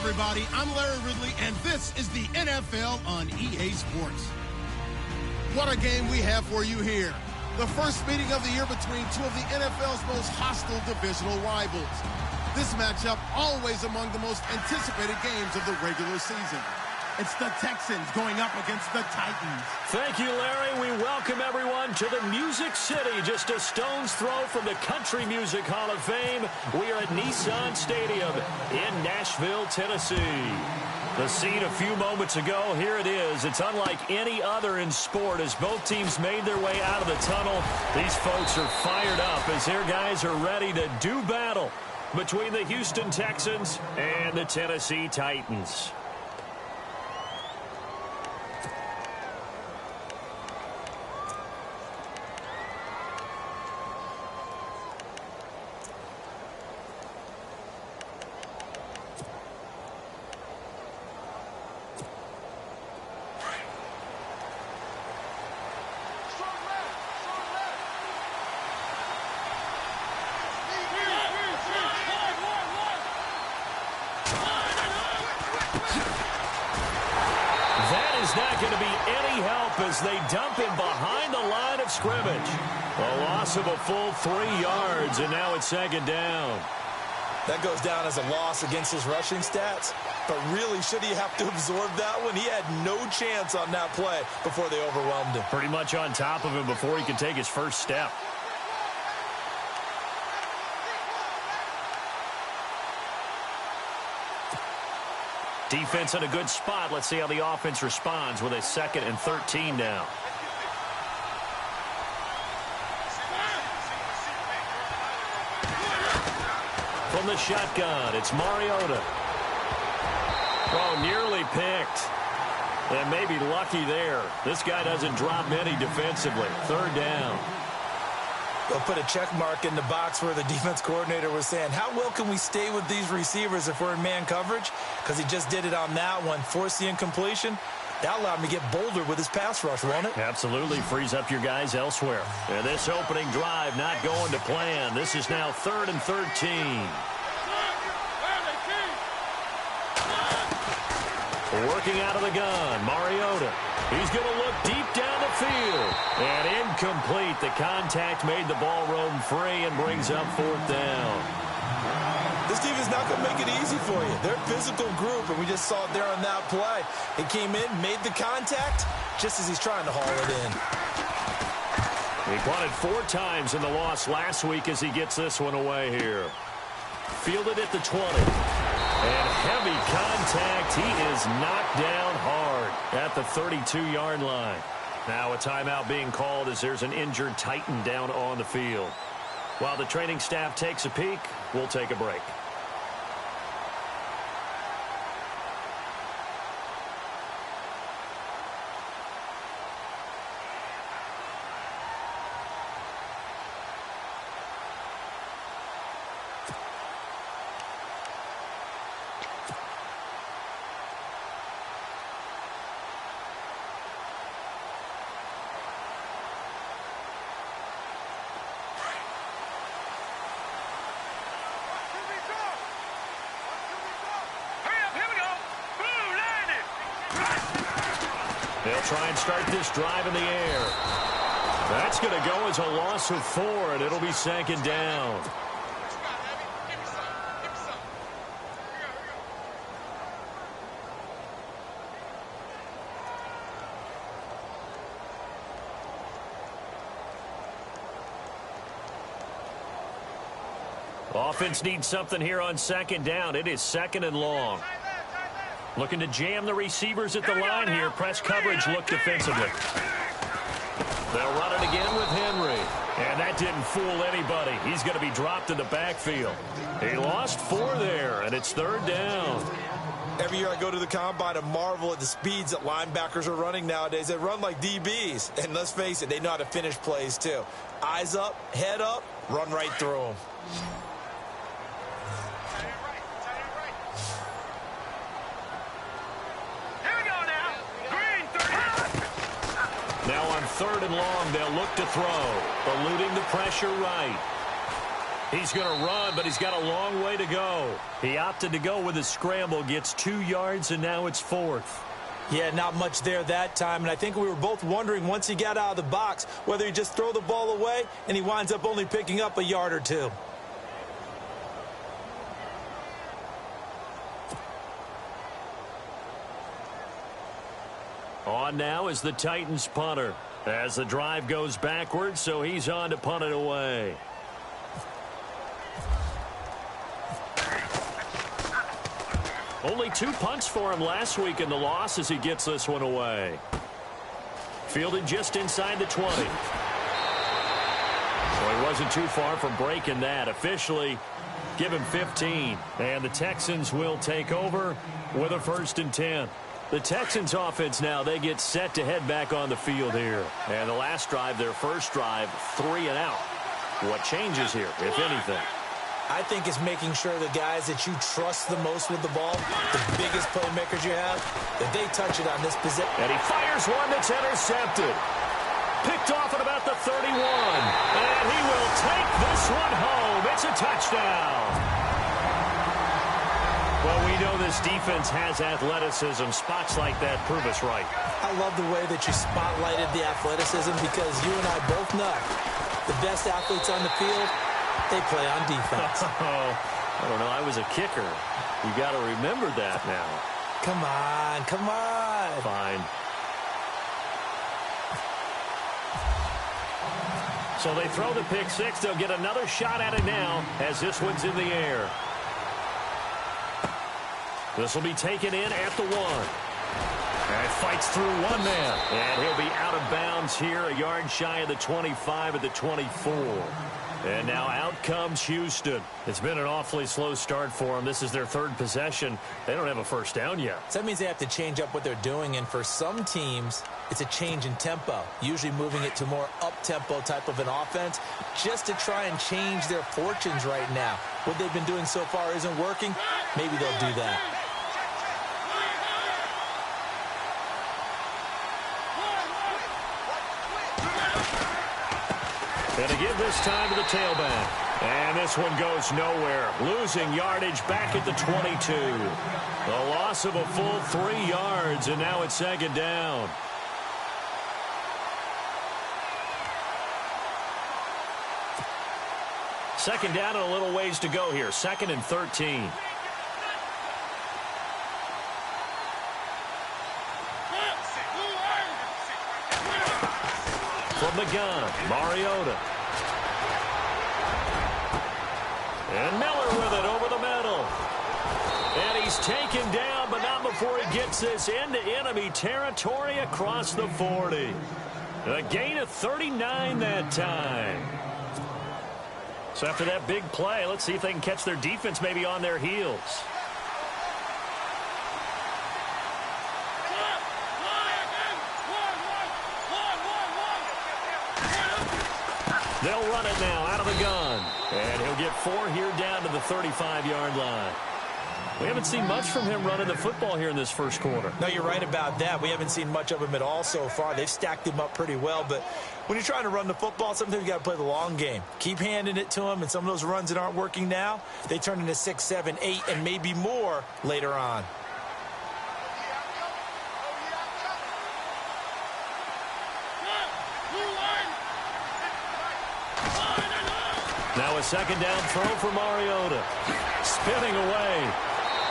everybody. I'm Larry Ridley, and this is the NFL on EA Sports. What a game we have for you here. The first meeting of the year between two of the NFL's most hostile divisional rivals. This matchup always among the most anticipated games of the regular season. It's the Texans going up against the Titans. Thank you, Larry. We welcome everyone to the Music City, just a stone's throw from the Country Music Hall of Fame. We are at Nissan Stadium in Nashville, Tennessee. The scene a few moments ago, here it is. It's unlike any other in sport as both teams made their way out of the tunnel. These folks are fired up as their guys are ready to do battle between the Houston Texans and the Tennessee Titans. Not going to be any help as they dump him behind the line of scrimmage. A loss of a full 3 yards, and now it's second down. That goes down as a loss against his rushing stats, but really should he have to absorb that one? He had no chance on that play before they overwhelmed him. Pretty much on top of him before he could take his first step. Defense in a good spot. Let's see how the offense responds with a 2nd and 13 now. From the shotgun, it's Mariota. Oh, nearly picked. And maybe lucky there. This guy doesn't drop many defensively. 3rd down. They'll put a check mark in the box where the defense coordinator was saying, how well can we stay with these receivers if we're in man coverage? Because he just did it on that one, forced the incompletion. That allowed him to get bolder with his pass rush, won't it? Absolutely. Frees up your guys elsewhere. And this opening drive not going to plan. This is now 3rd and 13. Working out of the gun, Mariota. He's going to look deep down the field. And incomplete. The contact made the ball roam free and brings up 4th down. This defense is not going to make it easy for you. They're a physical group, and we just saw it there on that play. He came in, made the contact, just as he's trying to haul it in. He punted 4 times in the loss last week as he gets this one away here. Fielded at the 20. And heavy contact. He is knocked down hard at the 32-yard line. Now a timeout being called as there's an injured Titan down on the field. While the training staff takes a peek, we'll take a break. They'll try and start this drive in the air. That's going to go as a loss of 4, and it'll be 2nd down. Offense needs something here on 2nd down. It is 2nd and long. Looking to jam the receivers at the line here. Press coverage look defensively. They'll run it again with Henry. And that didn't fool anybody. He's going to be dropped in the backfield. He lost 4 there, and it's 3rd down. Every year I go to the combine and marvel at the speeds that linebackers are running nowadays. They run like DBs. And let's face it, they know how to finish plays too. Eyes up, head up, run right through them. Now on 3rd and long, they'll look to throw. Eluding the pressure right. He's going to run, but he's got a long way to go. He opted to go with a scramble, gets 2 yards, and now it's 4th. Yeah, not much there that time, and I think we were both wondering once he got out of the box whether he just throw the ball away, and he winds up only picking up a yard or 2. On now is the Titans punter as the drive goes backwards, so he's on to punt it away. Only 2 punts for him last week in the loss as he gets this one away. Fielded just inside the 20. So he wasn't too far from breaking that. Officially, give him 15. And the Texans will take over with a 1st and 10. The Texans offense now, they get set to head back on the field here. And the last drive, their first drive, 3 and out. What changes here, if anything? I think it's making sure the guys that you trust the most with the ball, the biggest playmakers you have, that they touch it on this possession. And he fires one that's intercepted. Picked off at about the 31. And he will take this one home. It's a touchdown. Well, we know this defense has athleticism. Spots like that prove us right. I love the way that you spotlighted the athleticism because you and I both know the best athletes on the field, they play on defense. I don't know. I was a kicker. You got to remember that now. Come on, come on. Fine. So they throw the pick 6. They'll get another shot at it now as this one's in the air. This will be taken in at the 1. And fights through one man. And he'll be out of bounds here, a yard shy of the 25 at the 24. And now out comes Houston. It's been an awfully slow start for them. This is their 3rd possession. They don't have a first down yet. So that means they have to change up what they're doing. And for some teams, it's a change in tempo, usually moving it to more up-tempo type of an offense just to try and change their fortunes right now. What they've been doing so far isn't working. Maybe they'll do that. And to give this time to the tailback. And this one goes nowhere. Losing yardage back at the 22. The loss of a full 3 yards, and now it's 2nd down. Second down and a little ways to go here. 2nd and 13. From the gun, Mariota. And Miller with it over the middle. And he's taken down, but not before he gets this into enemy territory across the 40. A gain of 39 that time. So after that big play, let's see if they can catch their defense maybe on their heels. They'll run it now out of the gun. And he'll get 4 here down to the 35-yard line. We haven't seen much from him running the football here in this first quarter. No, you're right about that. We haven't seen much of him at all so far. They've stacked him up pretty well. But when you're trying to run the football, sometimes you got to play the long game. Keep handing it to him, and some of those runs that aren't working now, they turn into 6, 7, 8, and maybe more later on. Now a 2nd down throw for Mariota. Spinning away.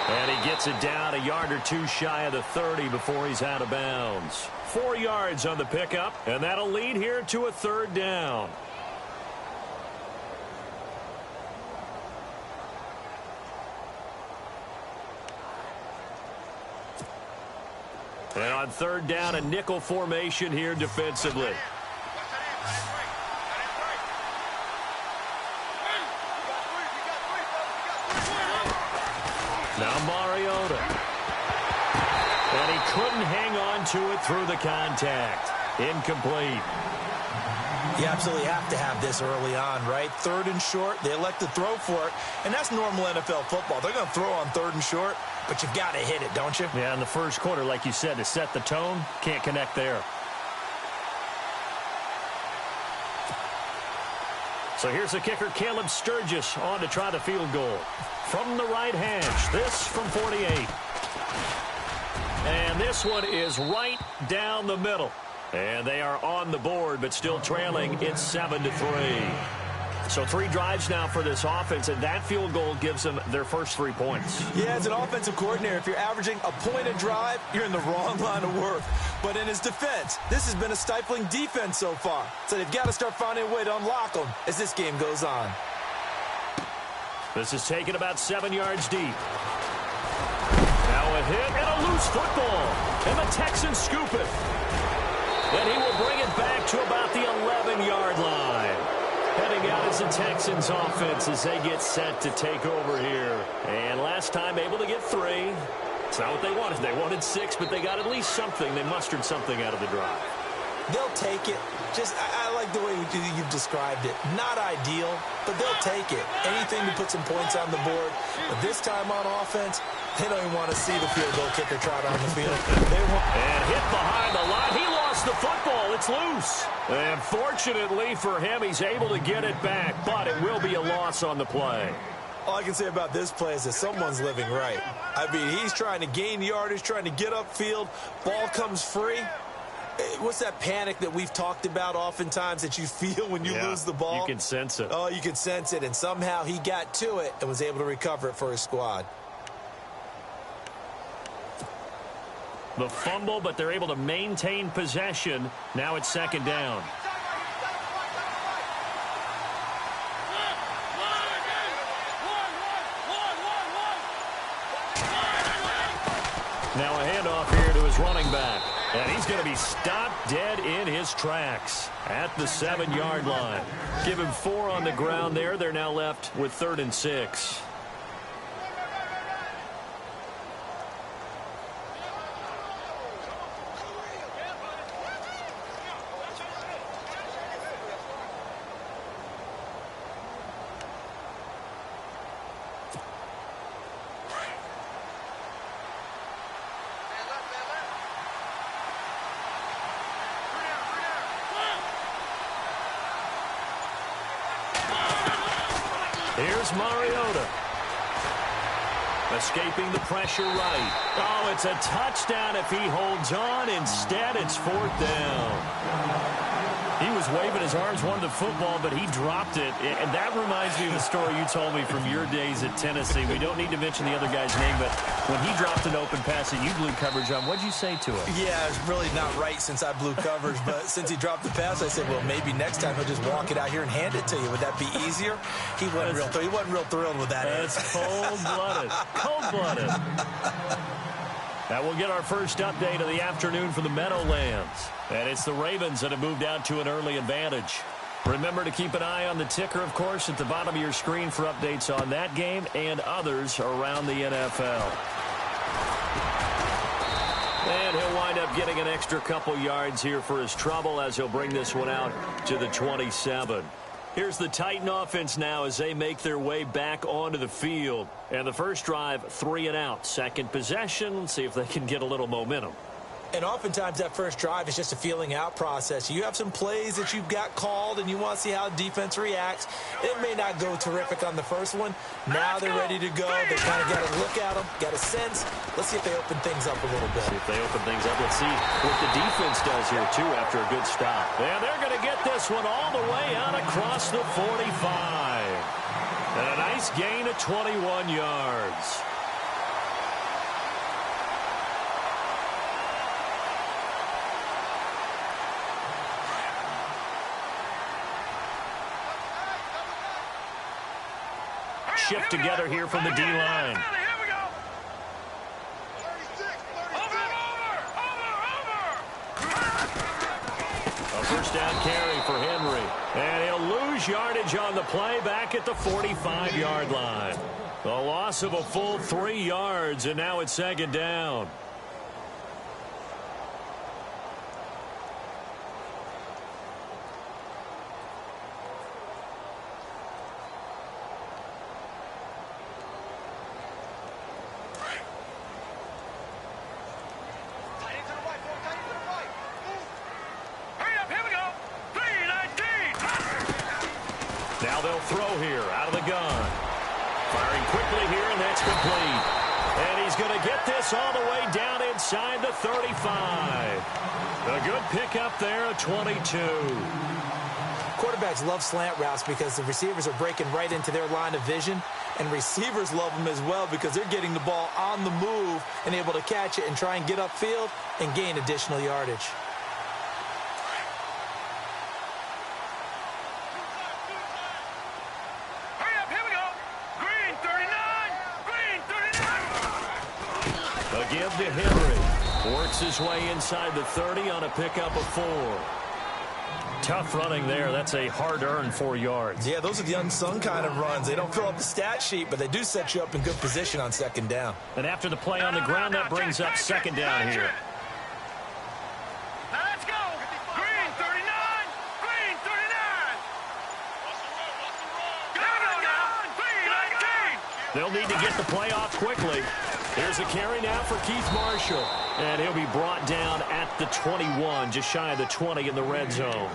And he gets it down a yard or 2 shy of the 30 before he's out of bounds. 4 yards on the pickup, and that'll lead here to a 3rd down. And on 3rd down, a nickel formation here defensively. Now Mariota. And he couldn't hang on to it through the contact. Incomplete. You absolutely have to have this early on, right? 3rd and short, they elect to throw for it, and that's normal NFL football. They're going to throw on 3rd and short, but you've got to hit it, don't you? Yeah, in the first quarter, like you said, to set the tone, can't connect there. So here's the kicker, Caleb Sturgis, on to try the field goal. From the right hash, this from 48. And this one is right down the middle. And they are on the board, but still trailing. It's 7-3. So 3 drives now for this offense, and that field goal gives them their first 3 points. Yeah, as an offensive coordinator, if you're averaging a point a drive, you're in the wrong line of work. But in his defense, this has been a stifling defense so far. So they've got to start finding a way to unlock them as this game goes on. This is taken about 7 yards deep. Now a hit and a loose football. And the Texans scoop it. And he will bring it back to about the 11-yard line. Heading out as the Texans offense as they get set to take over here. And last time able to get 3. It's not what they wanted. They wanted 6, but they got at least something. They mustered something out of the drive. They'll take it. I like the way you've described it. Not ideal, but they'll take it. Anything to put some points on the board. But this time on offense, they don't even want to see the field goal kicker trot on the field. And hit behind the line. He lost the football. It's loose. And fortunately for him, he's able to get it back, but it will be a loss on the play. All I can say about this play is that someone's living right. I mean, he's trying to gain yardage, trying to get upfield. Ball comes free. What's that panic that we've talked about oftentimes that you feel when you lose the ball? You can sense it. Oh, you can sense it. And somehow he got to it and was able to recover it for his squad. The fumble, but they're able to maintain possession. Now it's 2nd down. Now a handoff here to his running back. And he's going to be stopped dead in his tracks at the 7-yard line. Give him 4 on the ground there. They're now left with 3rd and 6. Here's Mariota. Escaping the pressure right. Oh, it's a touchdown if he holds on. Instead, it's 4th down. He was waving his arms, wanted the football, but he dropped it. And that reminds me of the story you told me from your days at Tennessee. We don't need to mention the other guy's name, but when he dropped an open pass that you blew coverage on, what'd you say to him? Yeah, it's really not right since I blew coverage, but since he dropped the pass, I said, well, maybe next time he'll just walk it out here and hand it to you. Would that be easier? He wasn't real thrilled with that. That's cold-blooded. Cold-blooded. That will get our first update of the afternoon for the Meadowlands. And it's the Ravens that have moved out to an early advantage. Remember to keep an eye on the ticker, of course, at the bottom of your screen for updates on that game and others around the NFL. And he'll wind up getting an extra couple yards here for his trouble as he'll bring this one out to the 27. Here's the Titan offense now as they make their way back onto the field. And the first drive, 3 and out. Second possession, let's see if they can get a little momentum. And oftentimes that first drive is just a feeling out process. You have some plays that you've got called and you want to see how defense reacts. It may not go terrific on the first one. Now they're ready to go. They kind of got to look at them, got a sense. Let's see if they open things up a little bit. See if they open things up. Let's see what the defense does here, too, after a good stop. And they're going to get this one all the way out across the 45. And a nice gain of 21 yards. Shift together here from the D-line. A first down carry for Henry. And he'll lose yardage on the play back at the 45-yard line. The loss of a full 3 yards, and now it's 2nd down. He'll throw here out of the gun. Firing quickly here, and that's complete. And he's going to get this all the way down inside the 35. A good pickup there at 22. Quarterbacks love slant routes because the receivers are breaking right into their line of vision, and receivers love them as well because they're getting the ball on the move and able to catch it and try and get upfield and gain additional yardage. Hurry up, here we go. Green 39. Green 39. A give to Henry. Works his way inside the 30 on a pickup of 4. Tough running there. That's a hard-earned 4 yards. Yeah, those are the unsung kind of runs. They don't fill up the stat sheet, but they do set you up in good position on second down. And after the play on the ground, that brings up second down here. Now let's go. Green 39. Green 39. Green 19. They'll need to get the play off quickly. Here's a carry now for Keith Marshall. And he'll be brought down at the 21, just shy of the 20 in the red zone.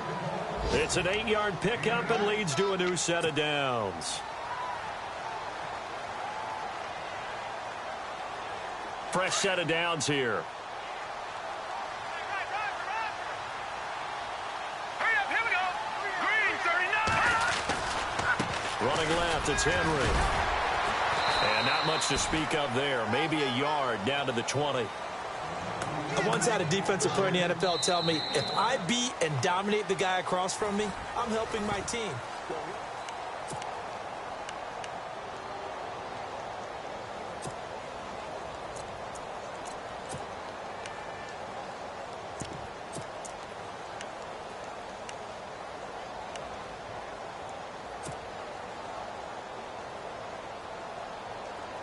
It's an 8-yard pickup and leads to a new set of downs. Fresh set of downs here. Hurry up, here we go. Green 39. Running left, it's Henry. And not much to speak of there. Maybe a yard down to the 20. I once had a defensive player in the NFL tell me, if I beat and dominate the guy across from me, I'm helping my team.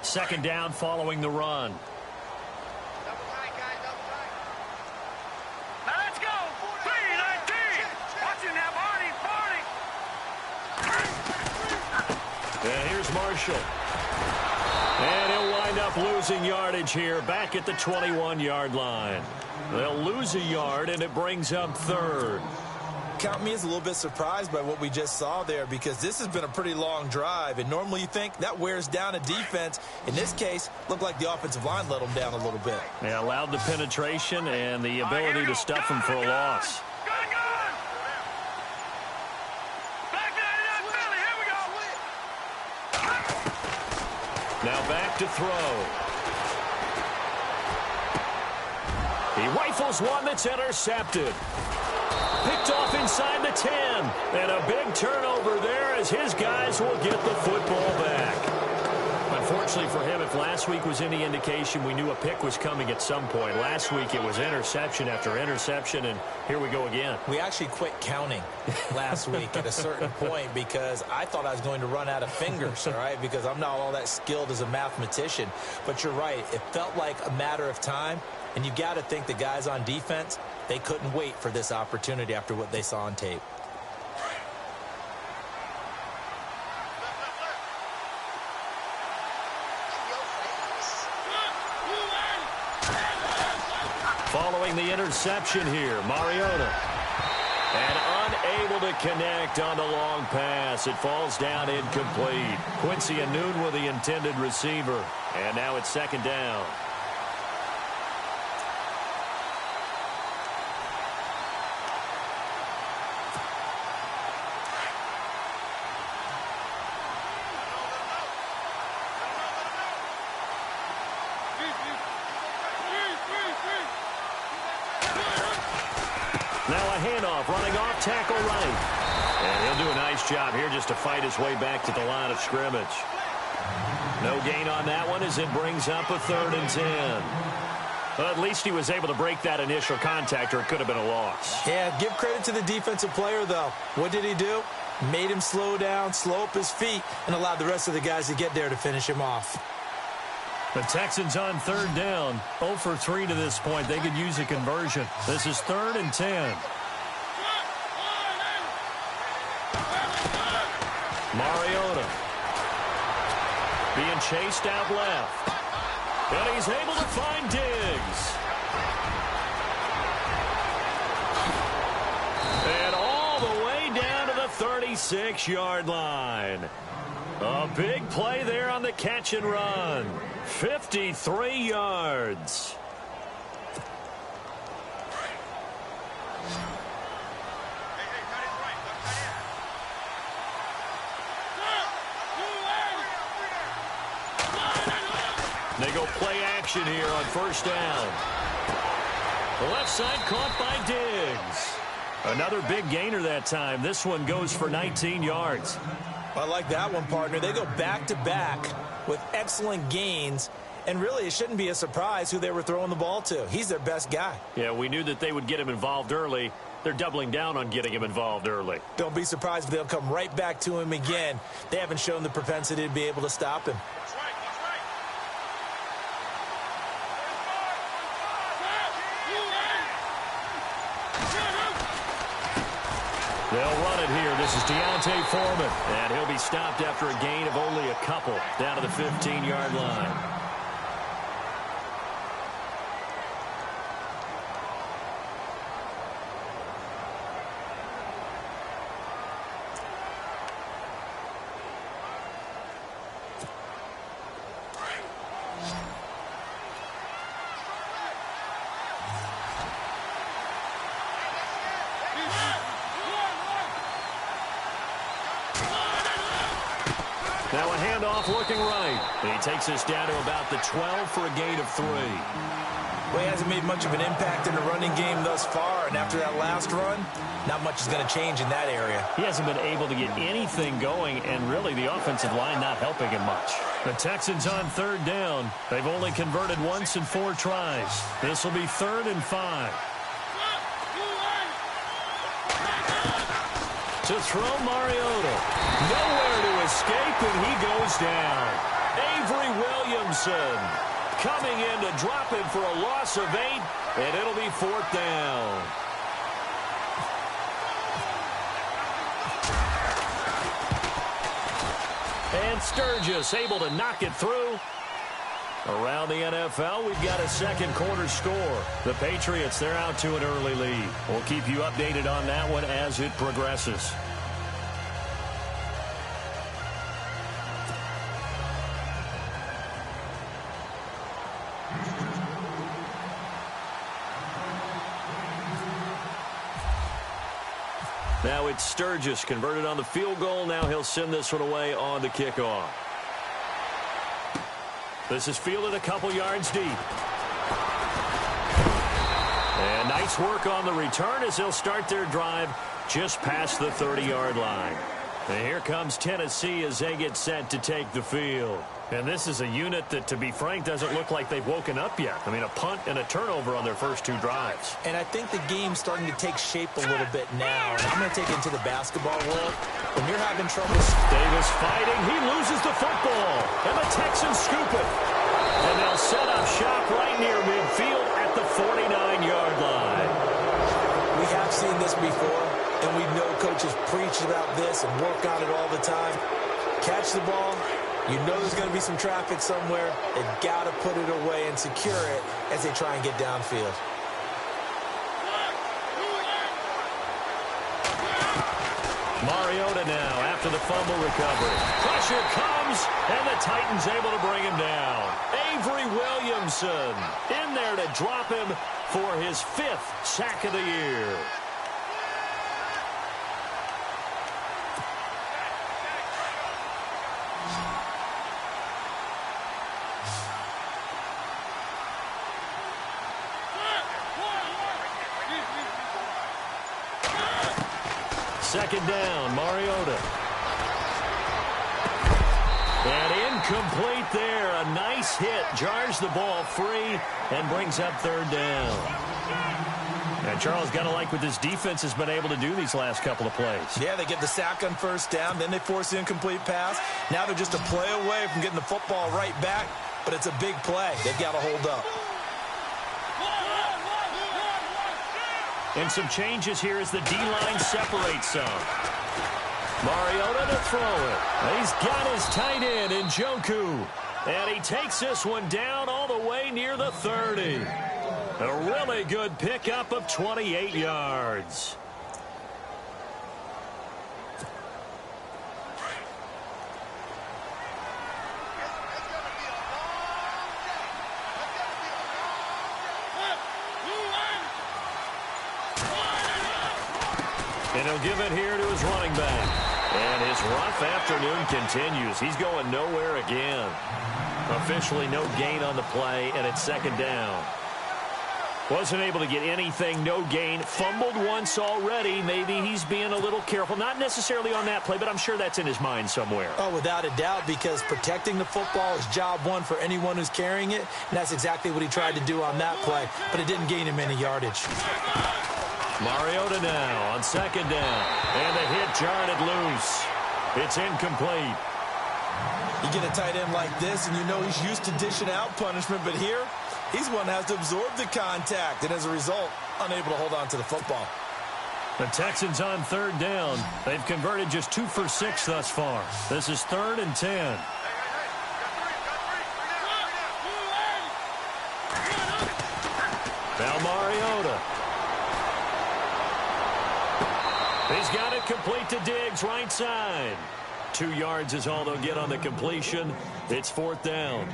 Second down following the run. Now let's go. Green 19. Watch him now, Barney. And here's Marshall. And he'll wind up losing yardage here back at the 21-yard line. They'll lose a yard, and it brings up third. Count me as a little bit surprised by what we just saw there because this has been a pretty long drive, and normally you think that wears down a defense. In this case, looked like the offensive line let them down a little bit. They allowed the penetration and the ability to stuff them for a loss. Gun. Back that Philly. Here we go. Now back to throw. He rifles one that's intercepted. Picked off inside the 10. And a big turnover there as his guys will get the football back. Unfortunately for him, if last week was any indication, we knew a pick was coming at some point. Last week it was interception after interception, and here we go again. We actually quit counting last week at a certain point because I thought I was going to run out of fingers, all right, because I'm not all that skilled as a mathematician. But you're right. It felt like a matter of time, and you got to think the guys on defense, they couldn't wait for this opportunity after what they saw on tape. Following the interception here, Mariota. And unable to connect on the long pass. It falls down incomplete. Quincy Anoon with the intended receiver. And now it's second down. Now a handoff, running off tackle right. And he'll do a nice job here just to fight his way back to the line of scrimmage. No gain on that one as it brings up a 3rd and 10. Well, at least he was able to break that initial contact, or it could have been a loss. Yeah, give credit to the defensive player, though. What did he do? Made him slow down, slow up his feet, and allowed the rest of the guys to get there to finish him off. The Texans on 3rd down. 0 for 3 to this point. They could use a conversion. This is 3rd and 10. Mariota being chased out left. And he's able to find Diggs. And all the way down to the 36-yard line. A big play there on the catch and run. 53 yards. They go play action here on first down. The left side caught by Diggs. Another big gainer that time. This one goes for 19 yards. I like that one, partner. They go back-to-back with excellent gains. And really, it shouldn't be a surprise who they were throwing the ball to. He's their best guy. Yeah, we knew that they would get him involved early. They're doubling down on getting him involved early. Don't be surprised if they'll come right back to him again. They haven't shown the propensity to be able to stop him. They'll run it here. This is Deontay Foreman. And he'll be stopped after a gain of only a couple down to the 15-yard line. Now a handoff looking right. And he takes us down to about the 12 for a gain of 3. Well, he hasn't made much of an impact in the running game thus far, and after that last run, not much is going to change in that area. He hasn't been able to get anything going, and really the offensive line not helping him much. The Texans on third down. They've only converted once in 4 tries. This will be 3rd and 5. To throw Mariota. Nowhere to escape, and he goes down. Avery Williamson coming in to drop him for a loss of 8, and it'll be 4th down. And Sturgis able to knock it through. Around the NFL, we've got a second quarter score. The Patriots, they're out to an early lead. We'll keep you updated on that one as it progresses. Now it's Sturgis converted on the field goal. Now he'll send this one away on the kickoff. This is fielded a couple yards deep. And nice work on the return as they'll start their drive just past the 30-yard line. And here comes Tennessee as they get set to take the field. And this is a unit that, to be frank, doesn't look like they've woken up yet. I mean, a punt and a turnover on their first 2 drives. And I think the game's starting to take shape a little bit now. And I'm going to take it into the basketball world. When you're having trouble... Davis fighting. He loses the football. And the Texans scoop it. And they'll set up shop right near midfield at the 49-yard line. We have seen this before. And we know coaches preach about this and work on it all the time. Catch the ball. You know there's going to be some traffic somewhere. They've got to put it away and secure it as they try and get downfield. Mariota now after the fumble recovery. Pressure comes, and the Titans able to bring him down. Avery Williamson in there to drop him for his 5th sack of the year. Second down, Mariota. And incomplete there. A nice hit. Jars the ball free and brings up 3rd down. And Charles, got to like what this defense has been able to do these last couple of plays. Yeah, they get the sack on first down. Then they force the incomplete pass. Now they're just a play away from getting the football right back. But it's a big play. They've got to hold up. And some changes here as the D-line separates some. Mariota to throw it. He's got his tight end in Njoku. And he takes this one down all the way near the 30. A really good pickup of 28 yards. And he'll give it here to his running back. And his rough afternoon continues. He's going nowhere again. Officially no gain on the play, and it's second down. Wasn't able to get anything, no gain. Fumbled once already. Maybe he's being a little careful. Not necessarily on that play, but I'm sure that's in his mind somewhere. Oh, without a doubt, because protecting the football is job one for anyone who's carrying it, and that's exactly what he tried to do on that play, but it didn't gain him any yardage. Mariota now on second down, and the hit jarred it loose. It's incomplete. You get a tight end like this, and you know he's used to dishing out punishment, but here, he's one that has to absorb the contact, and as a result, unable to hold on to the football. The Texans on third down. They've converted just 2 for 6 thus far. This is 3rd and 10. Now Mariota. He's got it complete to Diggs, right side. 2 yards is all they'll get on the completion. It's 4th down.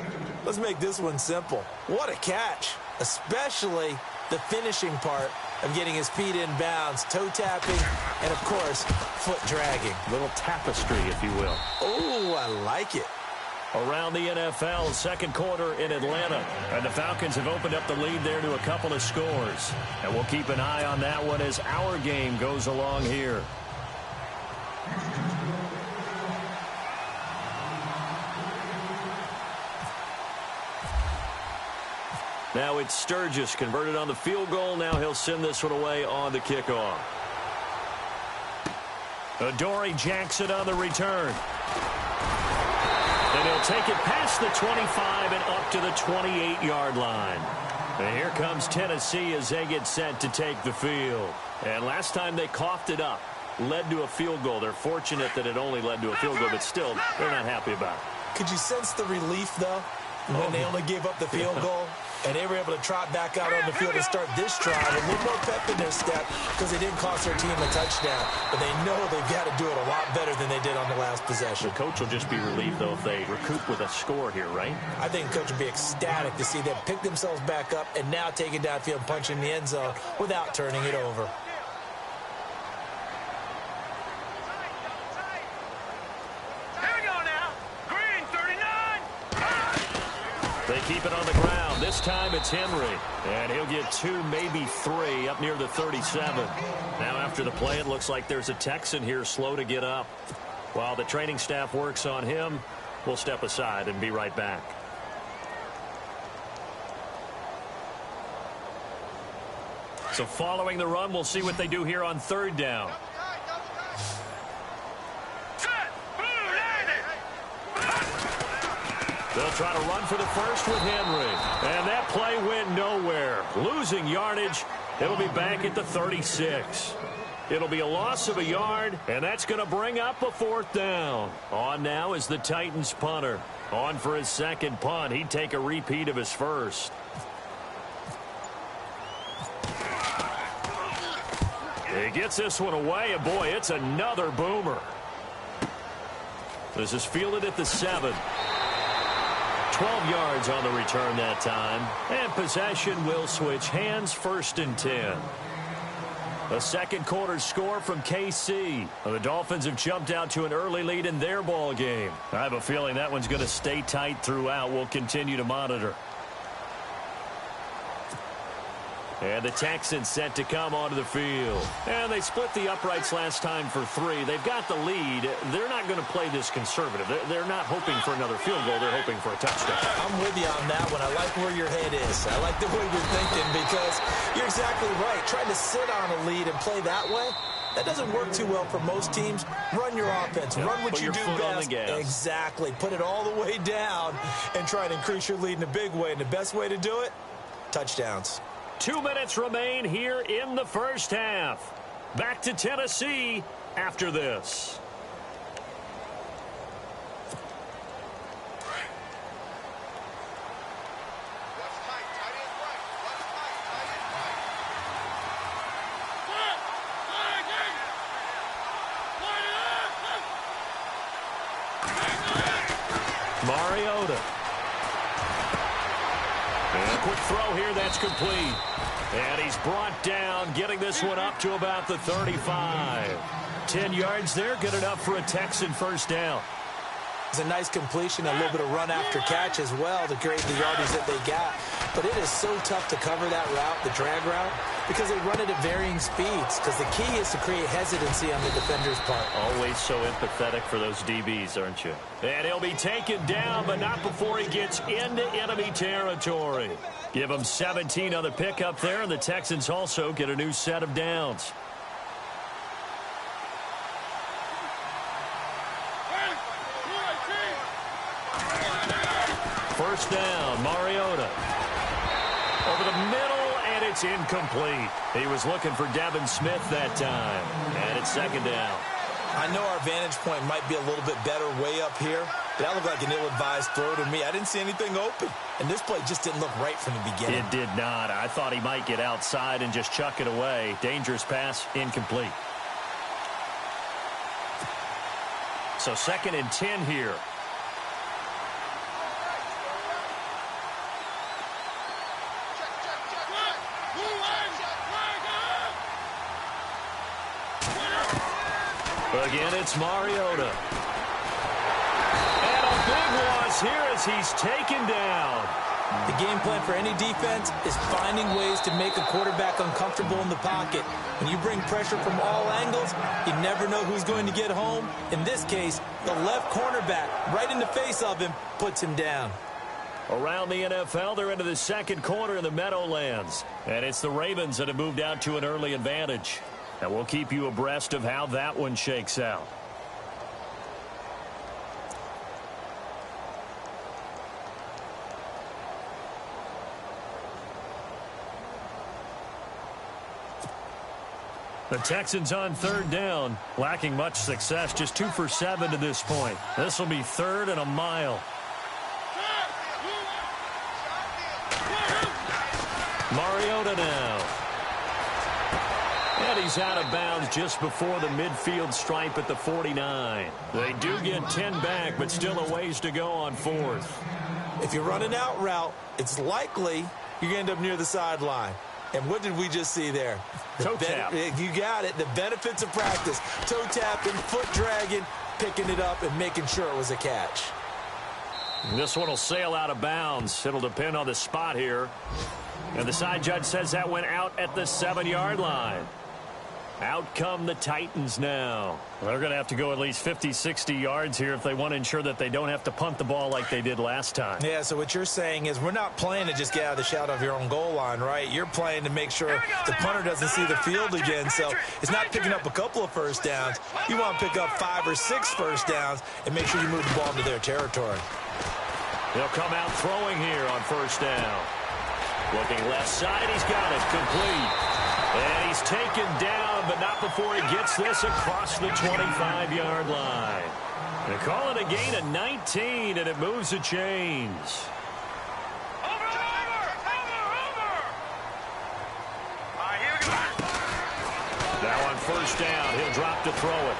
Let's make this one simple. What a catch, especially the finishing part of getting his feet in bounds, toe tapping, and, of course, foot dragging. Little tapestry, if you will. Oh, I like it. Around the NFL, second quarter in Atlanta. And the Falcons have opened up the lead there to a couple of scores. And we'll keep an eye on that one as our game goes along here. Now it's Sturgis converted on the field goal. Now he'll send this one away on the kickoff. Adoree Jackson on the return. And he'll take it past the 25 and up to the 28-yard line. And here comes Tennessee as they get set to take the field. And last time they coughed it up, led to a field goal. They're fortunate that it only led to a field goal, but still, they're not happy about it. Could you sense the relief, though, when they only gave up the field goal? And they were able to trot back out on the field and start this drive. A little more pep in their step because they didn't cost their team a touchdown. But they know they've got to do it a lot better than they did on the last possession. The coach will just be relieved, though, if they recoup with a score here, right? I think the coach will be ecstatic to see them pick themselves back up and now take it downfield and punch in the end zone without turning it over. They keep it on the ground. This time it's Henry. And he'll get 2, maybe 3 up near the 37. Now after the play, it looks like there's a Texan here slow to get up. While the training staff works on him, we'll step aside and be right back. So following the run, we'll see what they do here on third down. They'll try to run for the first with Henry. And that play went nowhere. Losing yardage. It'll be back at the 36. It'll be a loss of a yard, and that's going to bring up a 4th down. On now is the Titans punter. On for his second punt. He'd take a repeat of his first. He gets this one away, and boy, it's another boomer. This is fielded at the 7. 12 yards on the return that time. And possession will switch hands, 1st and 10. A second quarter score from KC. The Dolphins have jumped out to an early lead in their ball game. I have a feeling that one's going to stay tight throughout. We'll continue to monitor. And the Texans set to come onto the field. And they split the uprights last time for 3. They've got the lead. They're not going to play this conservative. They're not hoping for another field goal. They're hoping for a touchdown. I'm with you on that one. I like where your head is. I like the way you're thinking because you're exactly right. Trying to sit on a lead and play that way, that doesn't work too well for most teams. Run your offense. Run what you do best. Exactly. Put it all the way down and try to increase your lead in a big way. And the best way to do it, touchdowns. 2 minutes remain here in the first half. Back to Tennessee after this. Mariota. And quick throw here that's complete. And he's brought down, getting this one up to about the 35. 10 yards there, good enough for a Texan first down. It's a nice completion, a little bit of run after catch as well to create the yardage that they got. But it is so tough to cover that route, the drag route, because they run it at varying speeds. Because the key is to create hesitancy on the defender's part. Always so empathetic for those DBs, aren't you? And he'll be taken down, but not before he gets into enemy territory. Give him 17 on the pickup there, and the Texans also get a new set of downs. First down, Mariota. Over the middle, and it's incomplete. He was looking for Devin Smith that time. And it's second down. I know our vantage point might be a little bit better way up here, but that looked like an ill-advised throw to me. I didn't see anything open. And this play just didn't look right from the beginning. It did not. I thought he might get outside and just chuck it away. Dangerous pass, incomplete. So 2nd and 10 here. Again, it's Mariota. And a big loss here as he's taken down. The game plan for any defense is finding ways to make a quarterback uncomfortable in the pocket. When you bring pressure from all angles, you never know who's going to get home. In this case, the left cornerback, right in the face of him, puts him down. Around the NFL, they're into the second quarter in the Meadowlands. And it's the Ravens that have moved out to an early advantage. And we'll keep you abreast of how that one shakes out. The Texans on 3rd down, lacking much success, just 2 for 7 to this point. This will be 3rd and a mile. Mariota now. And he's out of bounds just before the midfield stripe at the 49. They do get 10 back, but still a ways to go on 4th. If you run an out route, it's likely you're going to end up near the sideline. And what did we just see there? Toe tap. You got it. The benefits of practice. Toe tapping, foot dragging, picking it up, and making sure it was a catch. This one will sail out of bounds. It'll depend on the spot here. And the side judge says that went out at the 7-yard line. Out come the Titans now. They're going to have to go at least 50, 60 yards here if they want to ensure that they don't have to punt the ball like they did last time. Yeah, so what you're saying is we're not playing to just get out of the shadow of your own goal line, right? You're playing to make sure the punter doesn't see the field again. So it's not picking up a couple of first downs. You want to pick up 5 or 6 first downs and make sure you move the ball into their territory. They'll come out throwing here on first down. Looking left side, he's got it, complete. And he's taken down, but not before he gets this across the 25-yard line. They call it a gain of 19, and it moves the chains. Over! All right, here we go. Now on first down, he'll drop to throw it.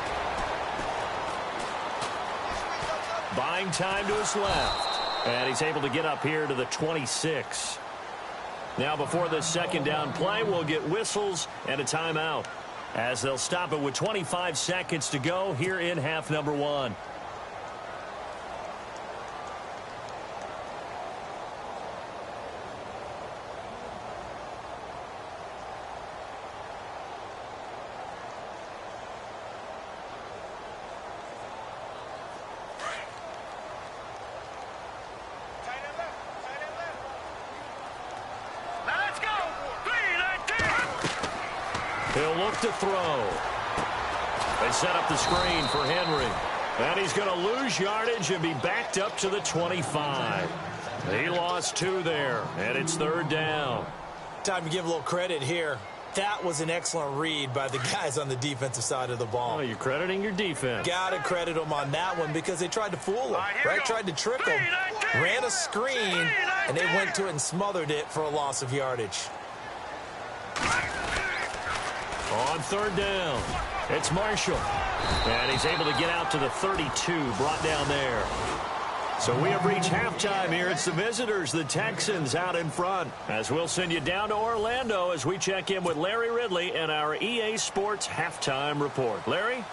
Buying time to his left. And he's able to get up here to the 26. Now before this second down play, we'll get whistles and a timeout as they'll stop it with 25 seconds to go here in half number 1. He'll look to throw. They set up the screen for Henry. And he's going to lose yardage and be backed up to the 25. He lost 2 there, and it's 3rd down. Time to give a little credit here. That was an excellent read by the guys on the defensive side of the ball. Oh, you're crediting your defense. Got to credit them on that one because they tried to fool him, right? Tried to trick him. Ran a screen, and they went to it and smothered it for a loss of yardage. On 3rd down, it's Marshall. And he's able to get out to the 32, brought down there. So we have reached halftime here. It's the visitors, the Texans, out in front. As we'll send you down to Orlando as we check in with Larry Ridley and our EA Sports halftime report. Larry?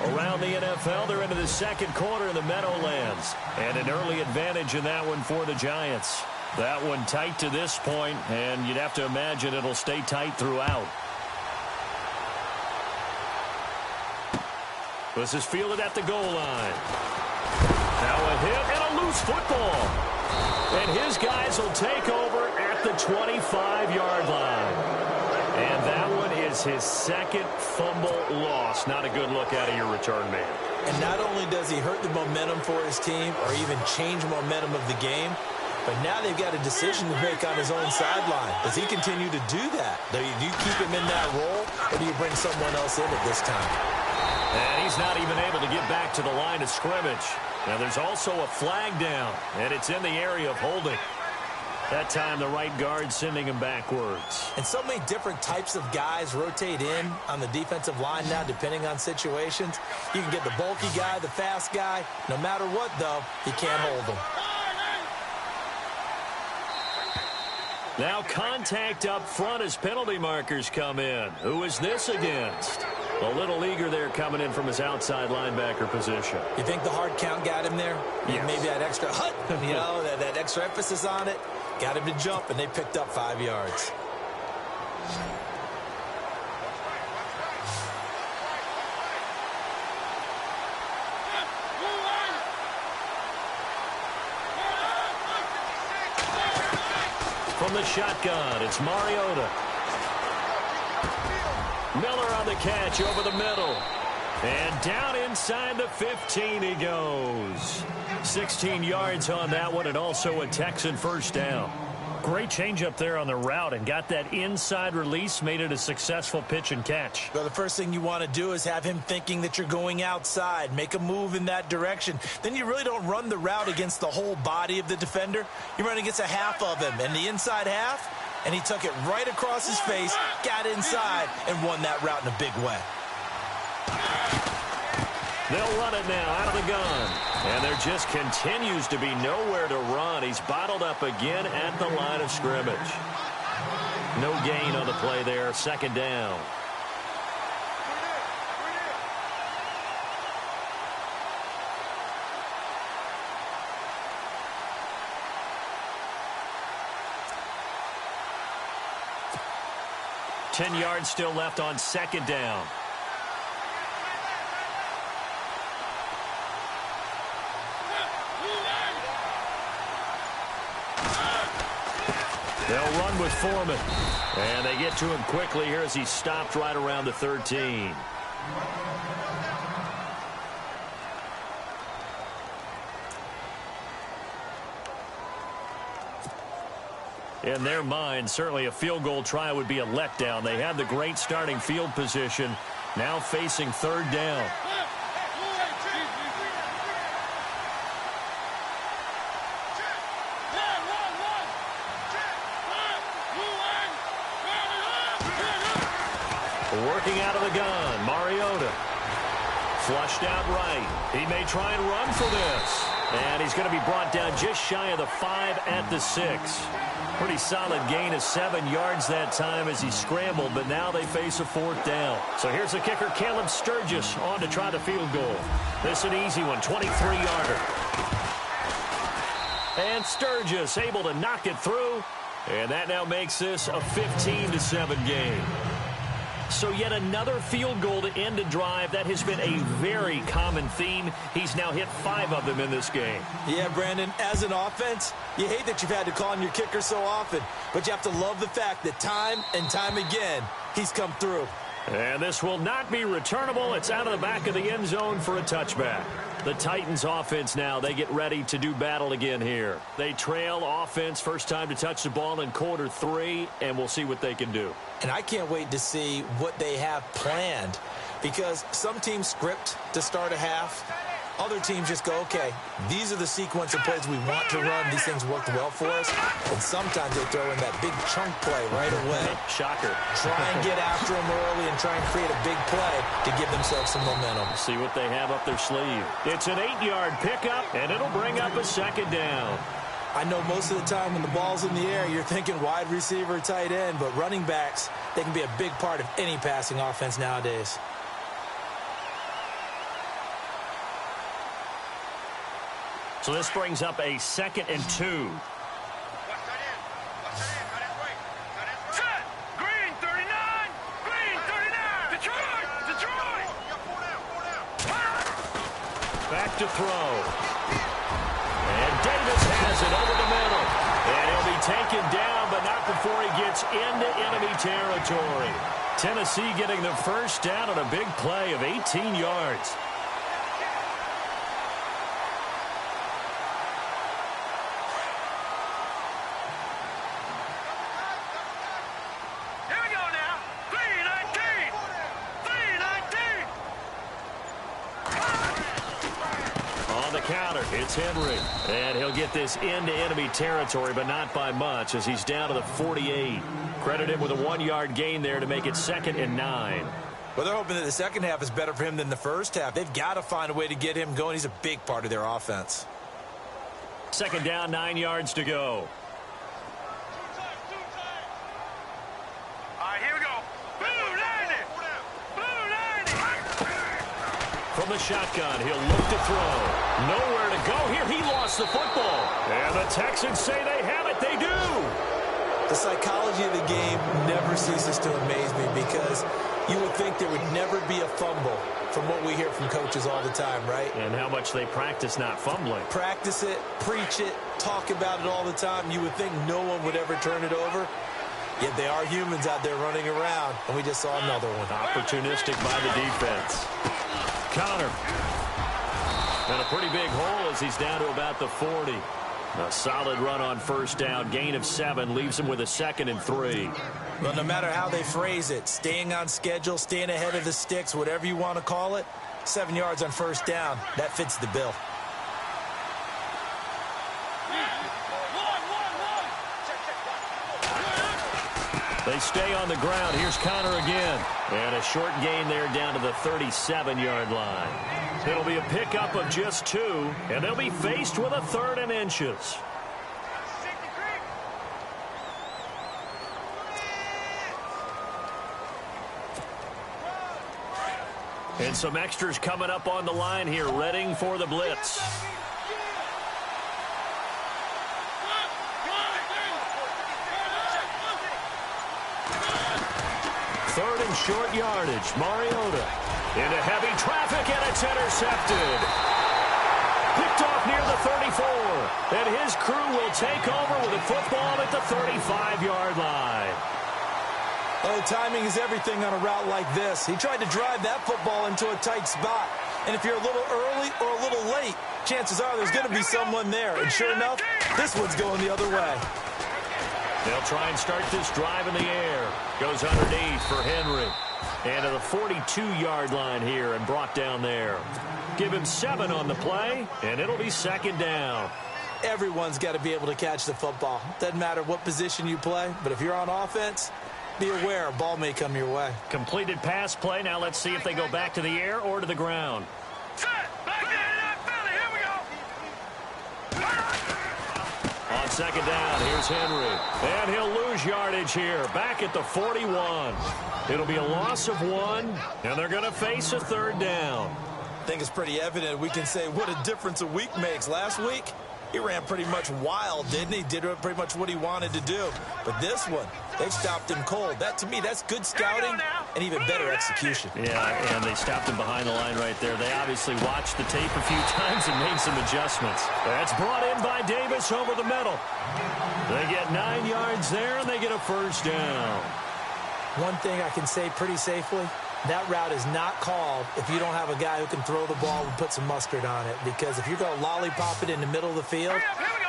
Around the NFL, they're into the second quarter in the Meadowlands. And an early advantage in that one for the Giants. That one tight to this point, and you'd have to imagine it'll stay tight throughout. This is fielded at the goal line. Now a hit and a loose football. And his guys will take over at the 25-yard line. And that one is his second fumble loss. Not a good look out of your return man. And not only does he hurt the momentum for his team or even change momentum of the game, but now they've got a decision to make on his own sideline. Does he continue to do that? Do you keep him in that role, or do you bring someone else in at this time? And he's not even able to get back to the line of scrimmage. Now there's also a flag down, and it's in the area of holding. That time the right guard sending him backwards. And so many different types of guys rotate in on the defensive line now depending on situations. You can get the bulky guy, the fast guy. No matter what, though, you can't hold him. Now contact up front as penalty markers come in. Who is this against? A little eager there coming in from his outside linebacker position. You think the hard count got him there? Yes. Maybe that extra that extra emphasis on it got him to jump, and they picked up 5 yards. From the shotgun, it's Mariota. Miller on the catch over the middle. And down inside the 15 he goes. 16 yards on that one, and also a Texan first down. Great change up there on the route and got that inside release, made it a successful pitch and catch. Well, the first thing you want to do is have him thinking that you're going outside, make a move in that direction. Then you really don't run the route against the whole body of the defender. You run against a half of him, and the inside half, and he took it right across his face, got inside, and won that route in a big way. They'll run it now out of the gun. And there just continues to be nowhere to run. He's bottled up again at the line of scrimmage. No gain on the play there. Second down. Ten yards still left on second down. They'll run with Foreman. And they get to him quickly here as he stopped right around the 13. In their mind, certainly a field goal try would be a letdown. They had the great starting field position, now facing third down. Working out of the gun, Mariota. Flushed out right. He may try and run for this. And he's going to be brought down just shy of the 5 at the 6. Pretty solid gain of 7 yards that time as he scrambled, but now they face a fourth down. So here's the kicker, Caleb Sturgis, on to try the field goal. This is an easy one, 23-yarder. And Sturgis able to knock it through. And that now makes this a 15-7 game. So yet another field goal to end a drive. That has been a very common theme. He's now hit 5 of them in this game. Yeah, Brandon, as an offense, you hate that you've had to call on your kicker so often, but you have to love the fact that time and time again, he's come through. And this will not be returnable. It's out of the back of the end zone for a touchback. The Titans offense now, they get ready to do battle again here. They trail offense, first time to touch the ball in quarter 3, and we'll see what they can do. And I can't wait to see what they have planned, because some teams script to start a half, Other teams just go, okay, these are the sequence of plays we want to run. These things worked well for us. And sometimes they throw in that big chunk play right away. Shocker. Try and get after them early and try and create a big play to give themselves some momentum. See what they have up their sleeve. It's an 8-yard pickup, and it'll bring up a second down. I know most of the time when the ball's in the air, you're thinking wide receiver, tight end, but running backs, they can be a big part of any passing offense nowadays. So this brings up a 2nd and 2. Set. Green 39. Green 39. Detroit. Detroit. Back to throw. And Davis has it over the middle. And he'll be taken down, but not before he gets into enemy territory. Tennessee getting the first down on a big play of 18 yards. Here we go now. 319. 319. On the counter, it's Henry. And he'll get this into enemy territory, but not by much as he's down to the 48. Credited with a 1-yard gain there to make it 2nd and 9. Well, they're hoping that the second half is better for him than the first half. They've got to find a way to get him going. He's a big part of their offense. 2nd down, 9 yards to go. All right, here we go. Blue 90. Blue 90. From the shotgun, he'll look to throw. Nowhere to go here. He lost the football. And the Texans say they have it. They do. The psychology of the game never ceases to amaze me because you would think there would never be a fumble from what we hear from coaches all the time, right? And how much they practice not fumbling. Practice it, preach it, talk about it all the time. You would think no one would ever turn it over. Yet they are humans out there running around, and we just saw another one. Opportunistic by the defense. Connor. And a pretty big hole as he's down to about the 40. A solid run on first down. Gain of 7 leaves him with a 2nd and 3. Well, no matter how they phrase it, staying on schedule, staying ahead of the sticks, whatever you want to call it, 7 yards on first down, that fits the bill. They stay on the ground. Here's Connor again. And a short gain there down to the 37-yard line. It'll be a pickup of just 2, and they'll be faced with a 3rd and inches. And some extras coming up on the line here, readying for the blitz. Third and short yardage. Mariota into heavy traffic, and it's intercepted. Picked off near the 34. And his crew will take over with the football at the 35-yard line. Oh, timing is everything on a route like this. He tried to drive that football into a tight spot. And if you're a little early or a little late, chances are there's going to be someone there. And sure enough, this one's going the other way. They'll try and start this drive in the air. Goes underneath for Henry. And to the 42-yard line here and brought down there. Give him 7 on the play, and it'll be 2nd down. Everyone's got to be able to catch the football. Doesn't matter what position you play, but if you're on offense, be aware a ball may come your way. Completed pass play. Now let's see if they go back to the air or to the ground. Set. Back in that belly. Here we go. On 2nd down, here's Henry. And he'll lose yardage here. Back at the 41. It'll be a loss of 1, and they're going to face a 3rd down. I think it's pretty evident. We can say what a difference a week makes. Last week, he ran pretty much wild, didn't he? Did pretty much what he wanted to do. But this one, they stopped him cold. That, to me, that's good scouting and even better execution. Yeah, and they stopped him behind the line right there. They obviously watched the tape a few times and made some adjustments. That's brought in by Davis over the middle. They get 9 yards there, and they get a first down. One thing I can say pretty safely, that route is not called if you don't have a guy who can throw the ball and put some mustard on it. Because if you're going to lollipop it in the middle of the field,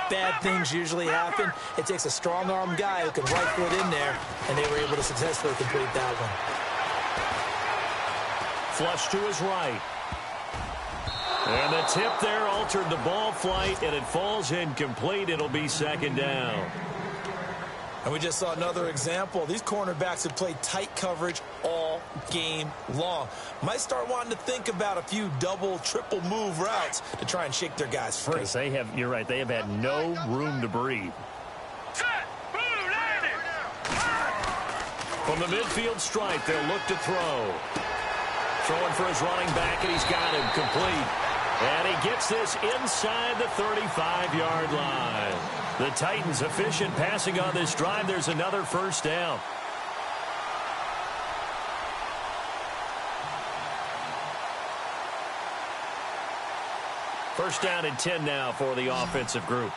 bad things usually happen. It takes a strong-arm guy who can rifle it in there, and they were able to successfully complete that one. Flush to his right. And the tip there altered the ball flight, and it falls incomplete. It'll be second down. And we just saw another example. These cornerbacks have played tight coverage all game long. Might start wanting to think about a few double, triple move routes to try and shake their guys free. Because you're right, they have had no room to breathe. From the midfield stripe, they'll look to throw. Throwing for his running back, and he's got him complete. And he gets this inside the 35-yard line. The Titans efficient passing on this drive. There's another first down. First down and 10 now for the offensive group.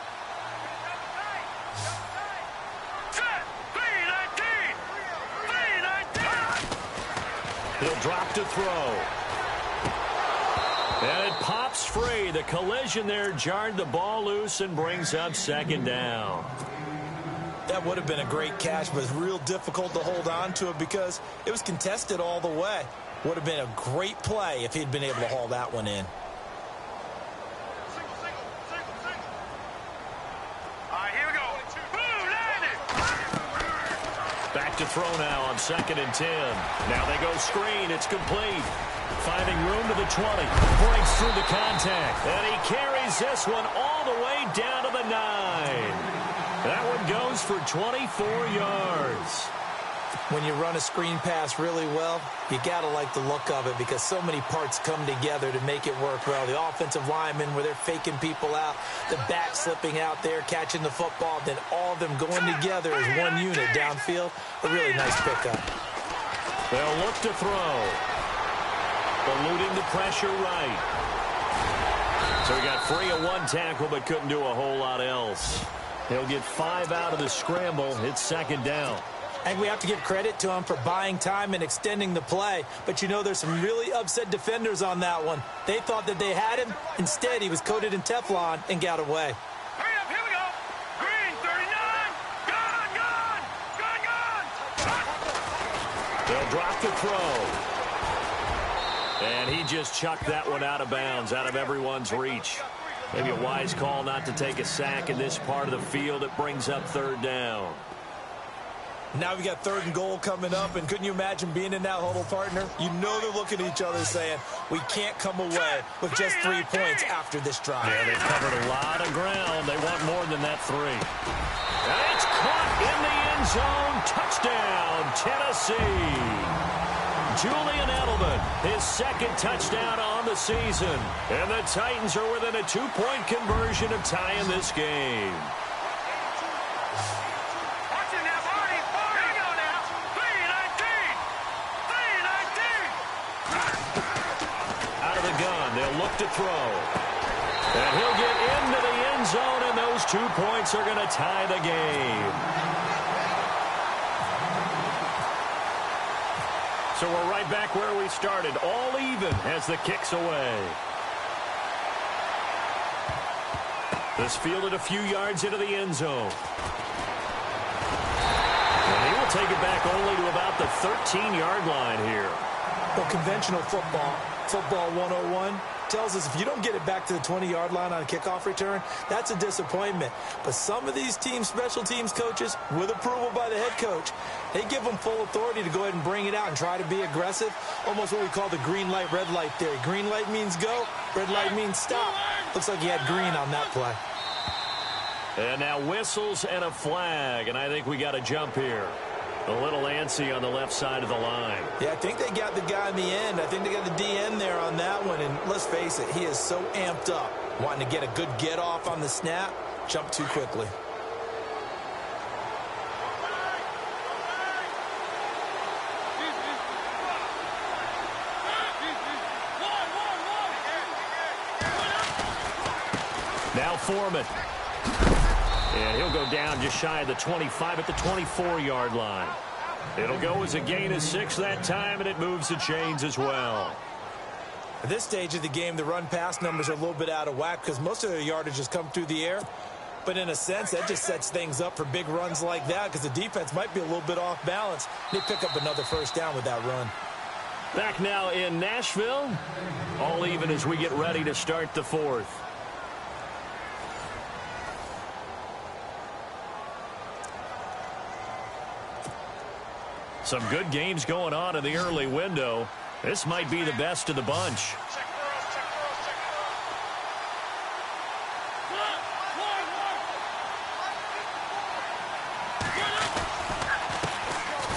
He'll drop to throw. And it pops free. The collision there jarred the ball loose and brings up second down. That would have been a great catch, but it's real difficult to hold on to it because it was contested all the way. Would have been a great play if he'd been able to haul that one in. Back to throw now on 2nd and 10. Now they go screen. It's complete. Finding room to the 20. Breaks through the contact. And he carries this one all the way down to the 9. That one goes for 24 yards. When you run a screen pass really well, you got to like the look of it because so many parts come together to make it work well. The offensive linemen, where they're faking people out, the back slipping out there, catching the football, then all of them going together as one unit downfield. A really nice pickup. They'll look to throw. Eluding the pressure right. So he got free of one tackle but couldn't do a whole lot else. He'll get 5 out of the scramble. It's second down. And we have to give credit to him for buying time and extending the play. But, you know, there's some really upset defenders on that one. They thought that they had him. Instead, he was coated in Teflon and got away. Hurry up, here we go. Green, 39. Gone. They'll drop the throw. And he just chucked that one out of bounds, out of everyone's reach. Maybe a wise call not to take a sack in this part of the field. It brings up third down. Now we got 3rd and goal coming up, and couldn't you imagine being in that huddle, partner? You know they're looking at each other saying, we can't come away with just 3 points after this drive. Yeah, they've covered a lot of ground. They want more than that 3. And it's caught in the end zone. Touchdown, Tennessee. Julian Edelman, his 2nd touchdown on the season. And the Titans are within a 2-point conversion of tying this game. They'll look to throw. And he'll get into the end zone, and those 2 points are going to tie the game. So we're right back where we started, all even as the kick's away. This fielded a few yards into the end zone. And he will take it back only to about the 13-yard line here. Well, conventional football 101, tells us if you don't get it back to the 20-yard line on a kickoff return, that's a disappointment. But some of these teams, special teams coaches, with approval by the head coach, they give them full authority to go ahead and bring it out and try to be aggressive. Almost what we call the green light, red light theory. Green light means go, red light means stop. Looks like he had green on that play. And now whistles and a flag, and I think we got a jump here. A little antsy on the left side of the line. Yeah, I think they got the guy in the end. I think they got the DN there on that one. And let's face it, he is so amped up, wanting to get a good get off on the snap, jump too quickly. Now Foreman. And he'll go down just shy of the 25 at the 24-yard line. It'll go as a gain of 6 that time, and it moves the chains as well. At this stage of the game, the run-pass numbers are a little bit out of whack because most of their yardage has come through the air. But in a sense, that just sets things up for big runs like that because the defense might be a little bit off balance. They pick up another first down with that run. Back now in Nashville, all even as we get ready to start the fourth. Some good games going on in the early window. This might be the best of the bunch.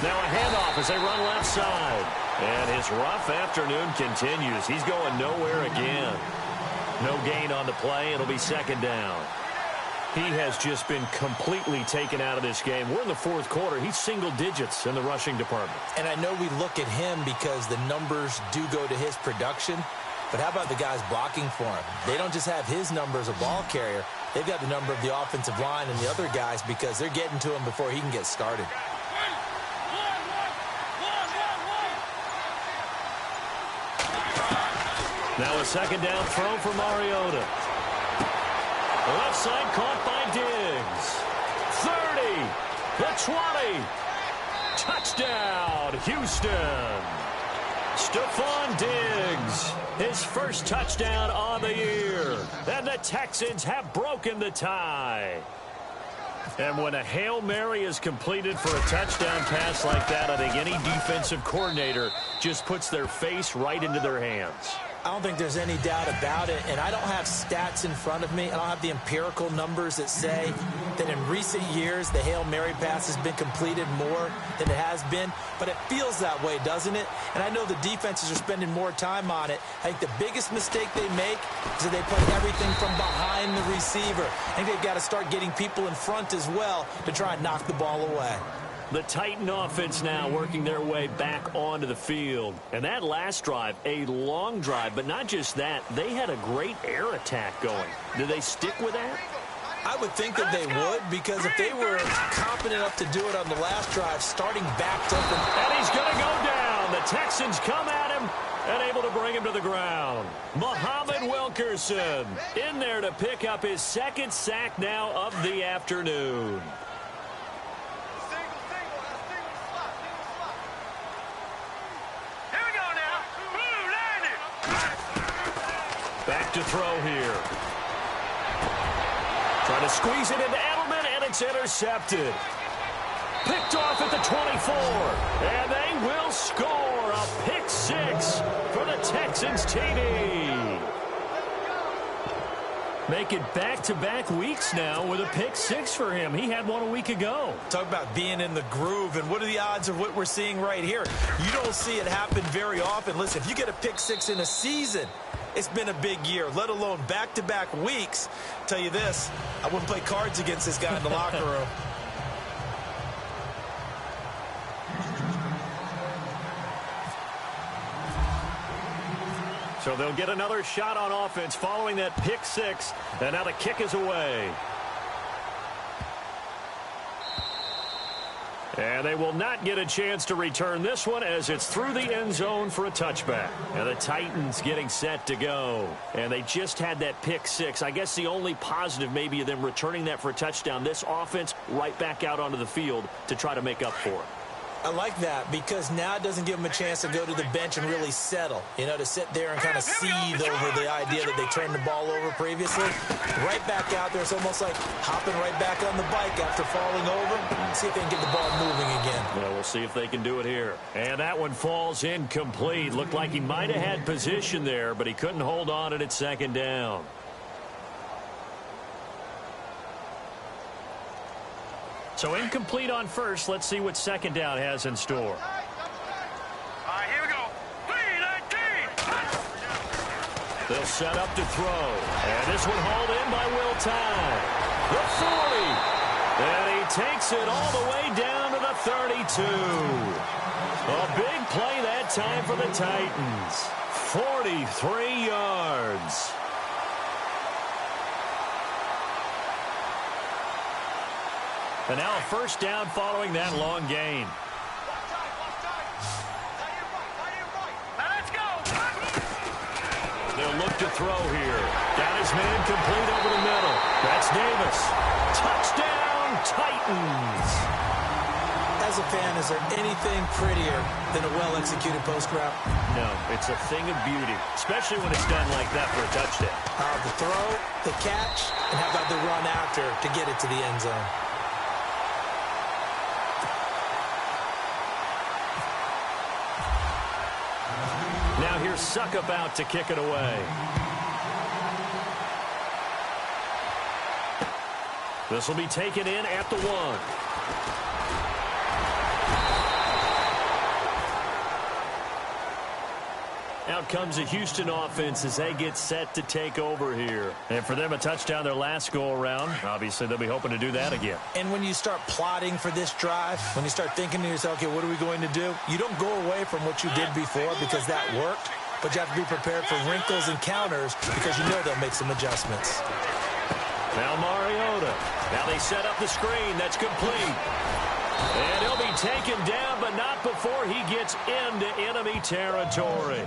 Now a handoff as they run left side. And his rough afternoon continues. He's going nowhere again. No gain on the play. It'll be second down. He has just been completely taken out of this game. We're in the fourth quarter. He's single digits in the rushing department. And I know we look at him because the numbers do go to his production. But how about the guys blocking for him? They don't just have his number as a ball carrier. They've got the number of the offensive line and the other guys because they're getting to him before he can get started. Now a second down throw for Mariota. Left side caught by Diggs. 30, the 20. Touchdown, Houston. Stephon Diggs, his first touchdown on the year. And the Texans have broken the tie. And when a Hail Mary is completed for a touchdown pass like that, I think any defensive coordinator just puts their face right into their hands. I don't think there's any doubt about it, and I don't have stats in front of me. I don't have the empirical numbers that say that in recent years the Hail Mary pass has been completed more than it has been, but it feels that way, doesn't it? And I know the defenses are spending more time on it. I think the biggest mistake they make is that they play everything from behind the receiver. I think they've got to start getting people in front as well to try and knock the ball away. The Titan offense now working their way back onto the field. And that last drive, a long drive, but not just that. They had a great air attack going. Did they stick with that? I would think that they would, because if they were confident enough to do it on the last drive, starting backed up. And he's going to go down. The Texans come at him and able to bring him to the ground. Muhammad Wilkerson in there to pick up his second sack now of the afternoon. Back to throw here. Trying to squeeze it into Edelman, and it's intercepted. Picked off at the 24, and they will score a pick six for the Texans TD. Make it back-to-back weeks now with a pick six for him. He had one a week ago. Talk about being in the groove, and what are the odds of what we're seeing right here? You don't see it happen very often. Listen, if you get a pick six in a season, it's been a big year, let alone back-to-back weeks. I'll tell you this, I wouldn't play cards against this guy in the locker room. So they'll get another shot on offense following that pick six, and now the kick is away. And they will not get a chance to return this one as it's through the end zone for a touchback. And the Titans getting set to go. And they just had that pick six. I guess the only positive maybe of them returning that for a touchdown. This offense right back out onto the field to try to make up for it. I like that because now it doesn't give them a chance to go to the bench and really settle. You know, to sit there and kind of seethe over the idea that they turned the ball over previously. Right back out there, it's almost like hopping right back on the bike after falling over. See if they can get the ball moving again. Well, we'll see if they can do it here. And that one falls incomplete. Looked like he might have had position there, but he couldn't hold on at second down. So incomplete on first. Let's see what second down has in store. All right, here we go. 3-19. They'll set up to throw. And this one hauled in by Will Tye. The 40. And he takes it all the way down to the 32. A big play that time for the Titans. 43 yards. And now a first down following that long gain. Let's go. They'll look to throw here. Got his man complete over the middle. That's Davis. Touchdown, Titans. As As a fan, is there anything prettier than a well-executed post route? No, it's a thing of beauty, especially when it's done like that for a touchdown. The throw, the catch, and how about the run after to get it to the end zone? Now here's Suckup out to kick it away. This will be taken in at the 1. Out comes the Houston offense as they get set to take over here. And for them, a touchdown their last go-around. Obviously, they'll be hoping to do that again. And when you start plotting for this drive, when you start thinking to yourself, okay, what are we going to do? You don't go away from what you did before because that worked, but you have to be prepared for wrinkles and counters because you know they'll make some adjustments. Now Mariota. Now they set up the screen. That's complete. And he'll be taken down, but not before he gets into enemy territory.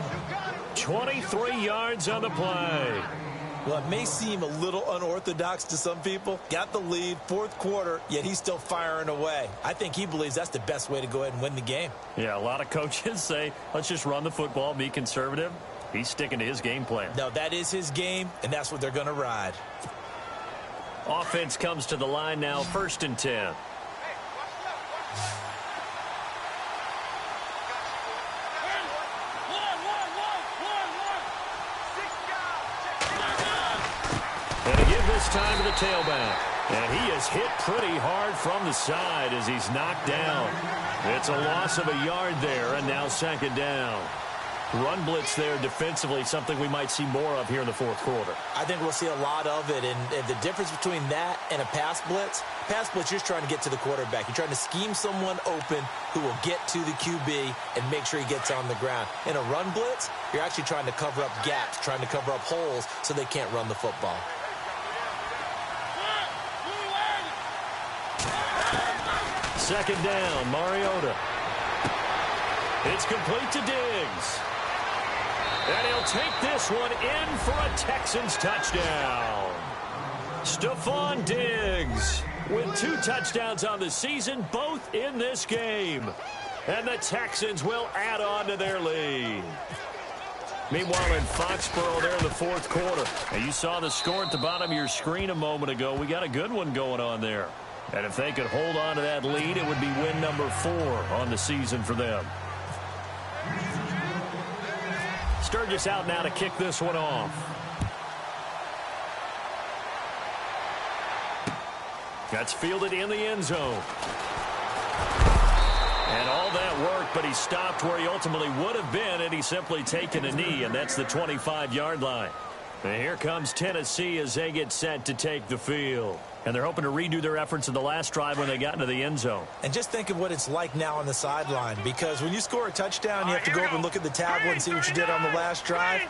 23 yards on the play. Well, it may seem a little unorthodox to some people. Got the lead, fourth quarter, yet he's still firing away. I think he believes that's the best way to go ahead and win the game. Yeah, a lot of coaches say, let's just run the football, be conservative. He's sticking to his game plan. No, that is his game, and that's what they're going to ride. Offense comes to the line now, 1st and 10. And to give this time to the tailback. And he is hit pretty hard from the side as he's knocked down. It's a loss of a yard there, and now 2nd down. Run blitz there defensively, something we might see more of here in the 4th quarter. I think we'll see a lot of it, and the difference between that and a pass blitz, you're just trying to get to the quarterback. You're trying to scheme someone open who will get to the QB and make sure he gets on the ground. In a run blitz, you're actually trying to cover up gaps, trying to cover up holes so they can't run the football. Second down, Mariota. It's complete to Diggs. And he'll take this one in for a Texans touchdown. Stephon Diggs with 2 touchdowns on the season, both in this game. And the Texans will add on to their lead. Meanwhile, in Foxborough, there in the 4th quarter. And you saw the score at the bottom of your screen a moment ago. We got a good one going on there. And if they could hold on to that lead, it would be win number 4 on the season for them. Sturgis out now to kick this one off. That's fielded in the end zone. And all that work, but he stopped where he ultimately would have been, and he's simply taken a knee, and that's the 25-yard line. And here comes Tennessee as they get set to take the field. And they're hoping to redo their efforts in the last drive when they got into the end zone. And just think of what it's like now on the sideline, because when you score a touchdown, you have to go over and look at the tablet and see what you did on the last drive.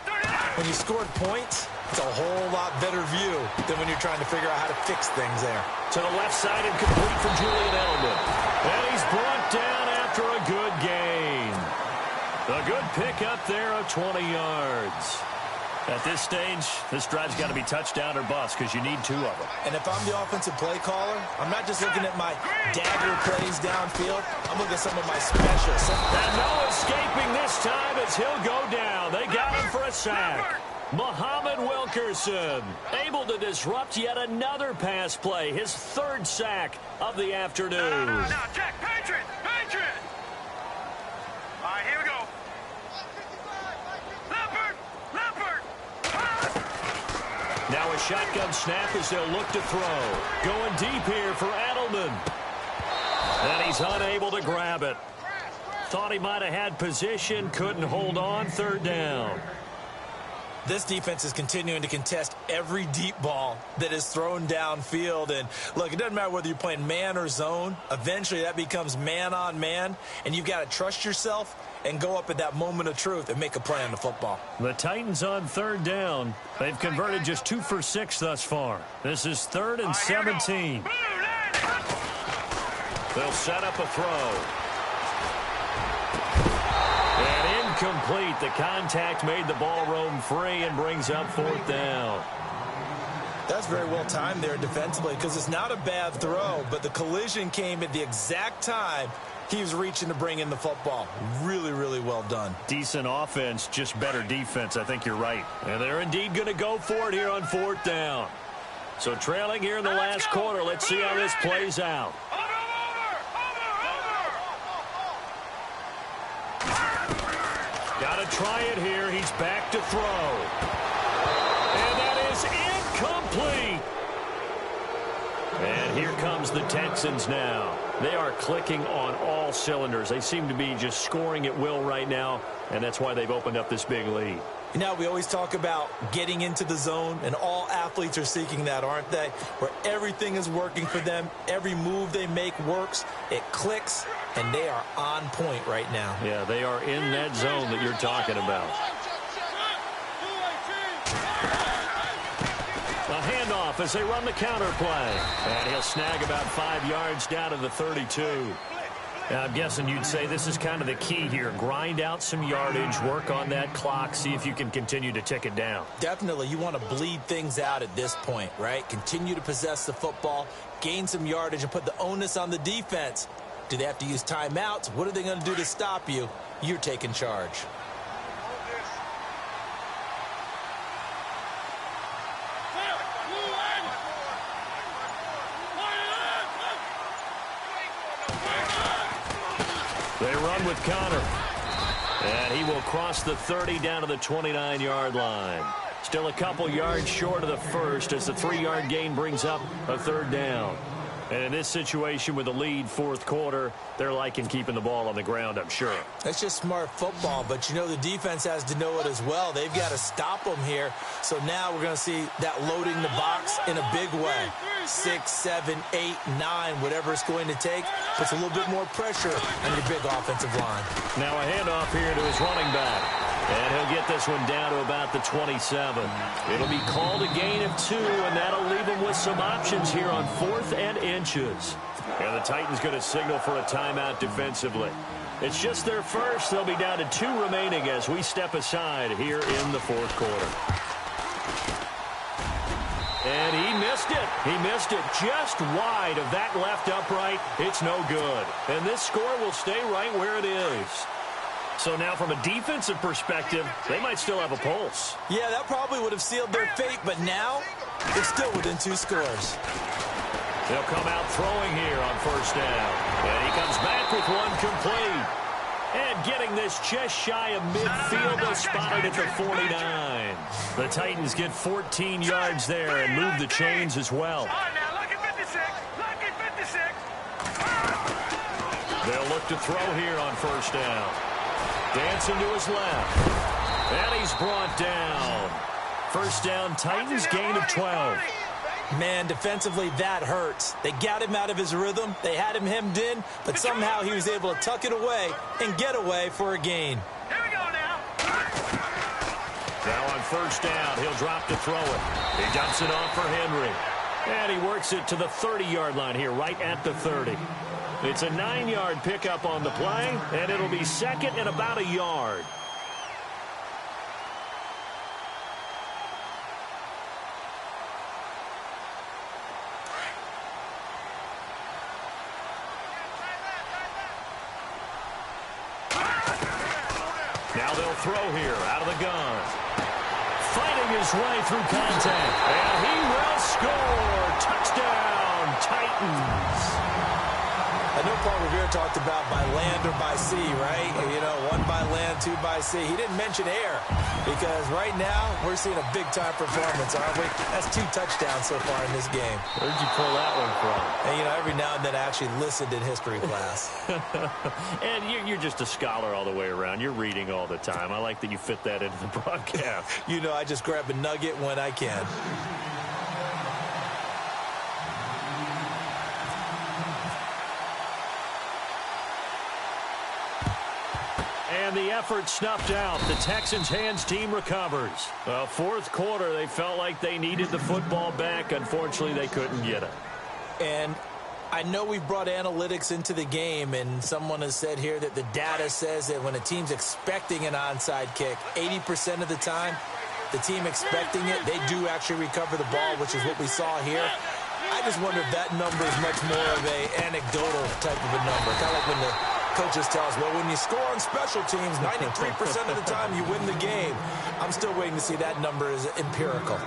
When you scored points, it's a whole lot better view than when you're trying to figure out how to fix things there. To the left side and complete for Julian Edelman. And he's brought down after a good gain. A good pickup there of 20 yards. At this stage, this drive's got to be touchdown or bust because you need 2 of them. And if I'm the offensive play caller, I'm not just looking at my dagger plays downfield. I'm looking at some of my specials. And no escaping this time as he'll go down. They got him for a sack. Muhammad Wilkerson able to disrupt yet another pass play. His 3rd sack of the afternoon. No, Jack, Patriot! All right, here we go. Now a shotgun snap as they'll look to throw. Going deep here for Edelman. And he's unable to grab it. Thought he might have had position, couldn't hold on, 3rd down. This defense is continuing to contest every deep ball that is thrown downfield. And, look, it doesn't matter whether you're playing man or zone. Eventually, that becomes man-on-man, and you've got to trust yourself and go up at that moment of truth and make a play on the football. The Titans on 3rd down. They've converted just 2 for 6 thus far. This is 3rd and 17. They'll set up a throw. And incomplete. The contact made the ball roam free and brings up 4th down. That's very well timed there defensively because it's not a bad throw, but the collision came at the exact time He was reaching to bring in the football. Really, really well done. Decent offense, just better defense. I think you're right. And they're indeed going to go for it here on 4th down. So trailing here in the last quarter. Let's see how this plays out. Got to try it here. He's back to throw. And that is incomplete. And here comes the Texans now. They are clicking on all cylinders. They seem to be just scoring at will right now, and that's why they've opened up this big lead. You know, we always talk about getting into the zone, and all athletes are seeking that, aren't they? Where everything is working for them. Every move they make works. It clicks, and they are on point right now. Yeah, they are in that zone that you're talking about. A handoff as they run the counter play. And he'll snag about 5 yards down to the 32. Now, I'm guessing you'd say this is kind of the key here. Grind out some yardage, work on that clock, see if you can continue to tick it down. Definitely. You want to bleed things out at this point, right? Continue to possess the football, gain some yardage, and put the onus on the defense. Do they have to use timeouts? What are they going to do to stop you? You're taking charge. They run with Connor. And he will cross the 30 down to the 29-yard line. Still a couple yards short of the first as the 3-yard gain brings up a 3rd down. And in this situation with the lead 4th quarter, they're liking keeping the ball on the ground, I'm sure. That's just smart football, but you know the defense has to know it as well. They've got to stop them here. So now we're going to see that loading the box in a big way. 6, 7, 8, 9, whatever it's going to take, puts a little bit more pressure on your big offensive line. Now a handoff here to his running back. And he'll get this one down to about the 27. It'll be called a gain of 2, and that'll leave him with some options here on 4th and inches. And the Titans going to signal for a timeout defensively. It's just their first. They'll be down to 2 remaining as we step aside here in the 4th quarter. And he missed it. He missed it just wide of that left upright. It's no good. And this score will stay right where it is. So now from a defensive perspective, they might still have a pulse. Yeah, that probably would have sealed their fate, but now they're still within 2 scores. They'll come out throwing here on 1st down. And he comes back with one complete. And getting this just shy of midfield, is spotted at the 49. The Titans get 14 yards there and move the chains as well. They'll look to throw here on 1st down. Dancing to his left. And he's brought down. 1st down, Titans, gain of 12. Man, defensively, that hurts. They got him out of his rhythm. They had him hemmed in, but somehow he was able to tuck it away and get away for a gain. Here we go now. Now on 1st down, he'll drop to throw it. He dumps it off for Henry. And he works it to the 30-yard line here, right at the 30. It's a 9-yard pickup on the play, and it'll be 2nd and about a yard. Now they'll throw here out of the gun. Fighting his way through contact. And he will score. Touchdown, Titans. I know Paul Revere talked about by land or by sea, right? You know, 1 by land, 2 by sea. He didn't mention air because right now we're seeing a big-time performance, aren't we? That's 2 touchdowns so far in this game. Where'd you pull that one from? And, you know, every now and then I actually listened in history class. And you're just a scholar all the way around. You're reading all the time. I like that you fit that into the broadcast. You know, I just grab a nugget when I can. And the effort snuffed out. The Texans' hands team recovers. 4th quarter, they felt like they needed the football back. Unfortunately, they couldn't get it. And I know we've brought analytics into the game, and someone has said here that the data says that when a team's expecting an onside kick, 80% of the time, the team expecting it, they do actually recover the ball, which is what we saw here. I just wonder if that number is much more of a anecdotal type of a number, kind of like when the Coaches tell us, well, when you score on special teams, 93% of the time you win the game. I'm still waiting to see that number is empirical.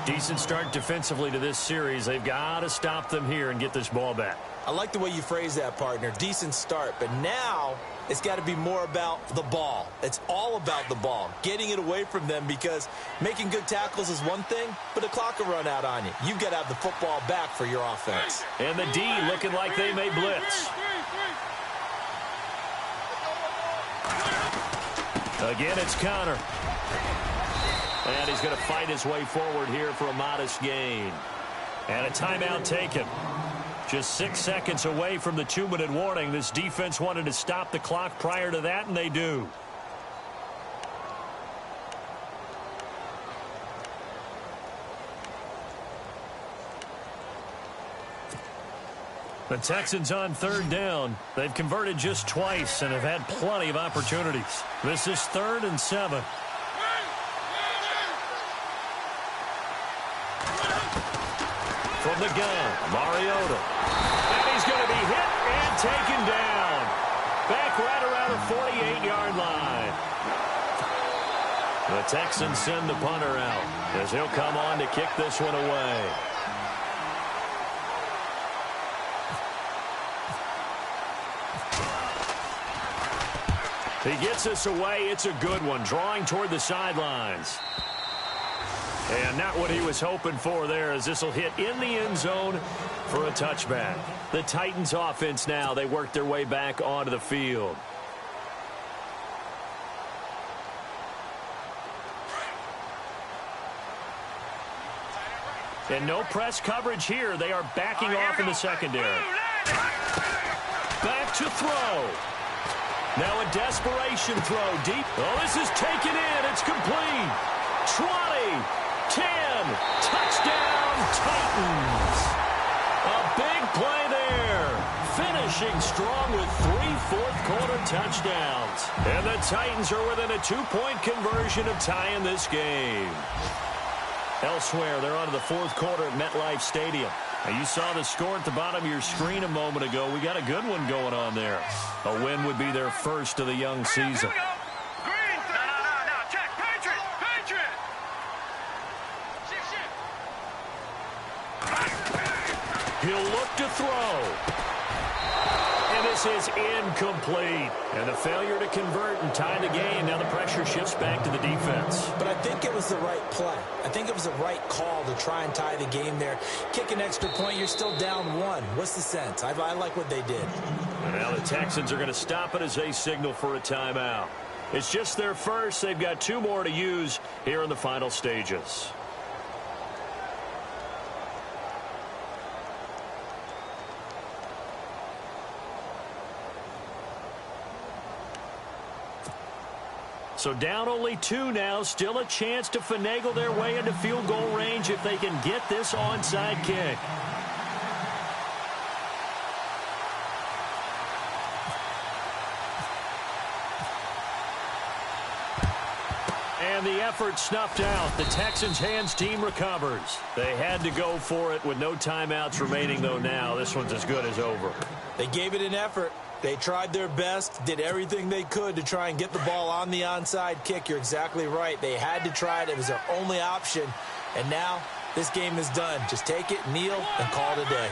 Decent start defensively to this series. They've got to stop them here and get this ball back. I like the way you phrase that, partner. Decent start. But now it's got to be more about the ball. It's all about the ball, getting it away from them, because making good tackles is one thing, but the clock will run out on you. You've got to have the football back for your offense. And the D looking like they may blitz. Again, it's Connor. And he's going to fight his way forward here for a modest gain. And a timeout taken. Just 6 seconds away from the 2-minute warning. This defense wanted to stop the clock prior to that, and they do. The Texans on 3rd down. They've converted just twice and have had plenty of opportunities. This is 3rd and 7. From the gun, Mariota. And he's going to be hit and taken down. Back right around the 48-yard line. The Texans send the punter out as he'll come on to kick this one away. He gets this away. It's a good one, drawing toward the sidelines. And not what he was hoping for there, as this will hit in the end zone for a touchback. The Titans offense now, they work their way back onto the field. And no press coverage here. They are backing off in the secondary. Back to throw. Now a desperation throw deep. Oh, this is taken in. It's complete. 20. 10, touchdown Titans. A big play there. Finishing strong with 3 fourth-quarter touchdowns. And the Titans are within a 2-point conversion of tying this game. Elsewhere, they're on to the 4th quarter at MetLife Stadium. Now, you saw the score at the bottom of your screen a moment ago. We got a good one going on there. A win would be their first of the young season. He'll look to throw. And this is incomplete. And the failure to convert and tie the game. Now the pressure shifts back to the defense. But I think it was the right play. I think it was the right call to try and tie the game there. Kick an extra point, you're still down 1. What's the sense? I like what they did. And now the Texans are going to stop it as they signal for a timeout. It's just their first. They've got 2 more to use here in the final stages. So down only 2 now. Still a chance to finagle their way into field goal range if they can get this onside kick. And the effort snuffed out. The Texans' hands team recovers. They had to go for it with no timeouts remaining, though, now. This one's as good as over. They gave it an effort. They tried their best, did everything they could to try and get the ball on the onside kick. You're exactly right. They had to try it. It was their only option. And now this game is done. Just take it, kneel, and call it a day.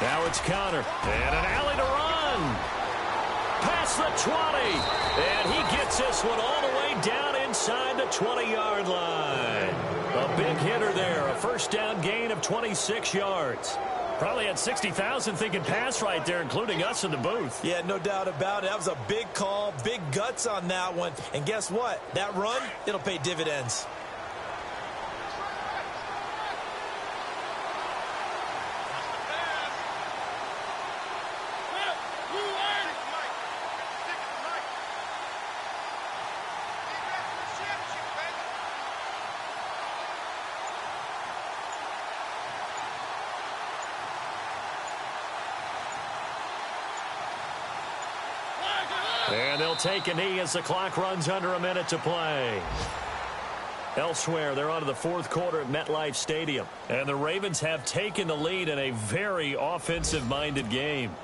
Now it's Connor. And an alley to run. Past the 20. And he gets this one all the way down inside the 20-yard line. A big hitter there. A first down gain of 26 yards. Probably had 60,000 thinking pass right there, including us in the booth. Yeah, no doubt about it. That was a big call, big guts on that one. And guess what? That run, it'll pay dividends. And they'll take a knee as the clock runs under a minute to play. Elsewhere, they're on to the fourth quarter at MetLife Stadium. And the Ravens have taken the lead in a very offensive-minded game.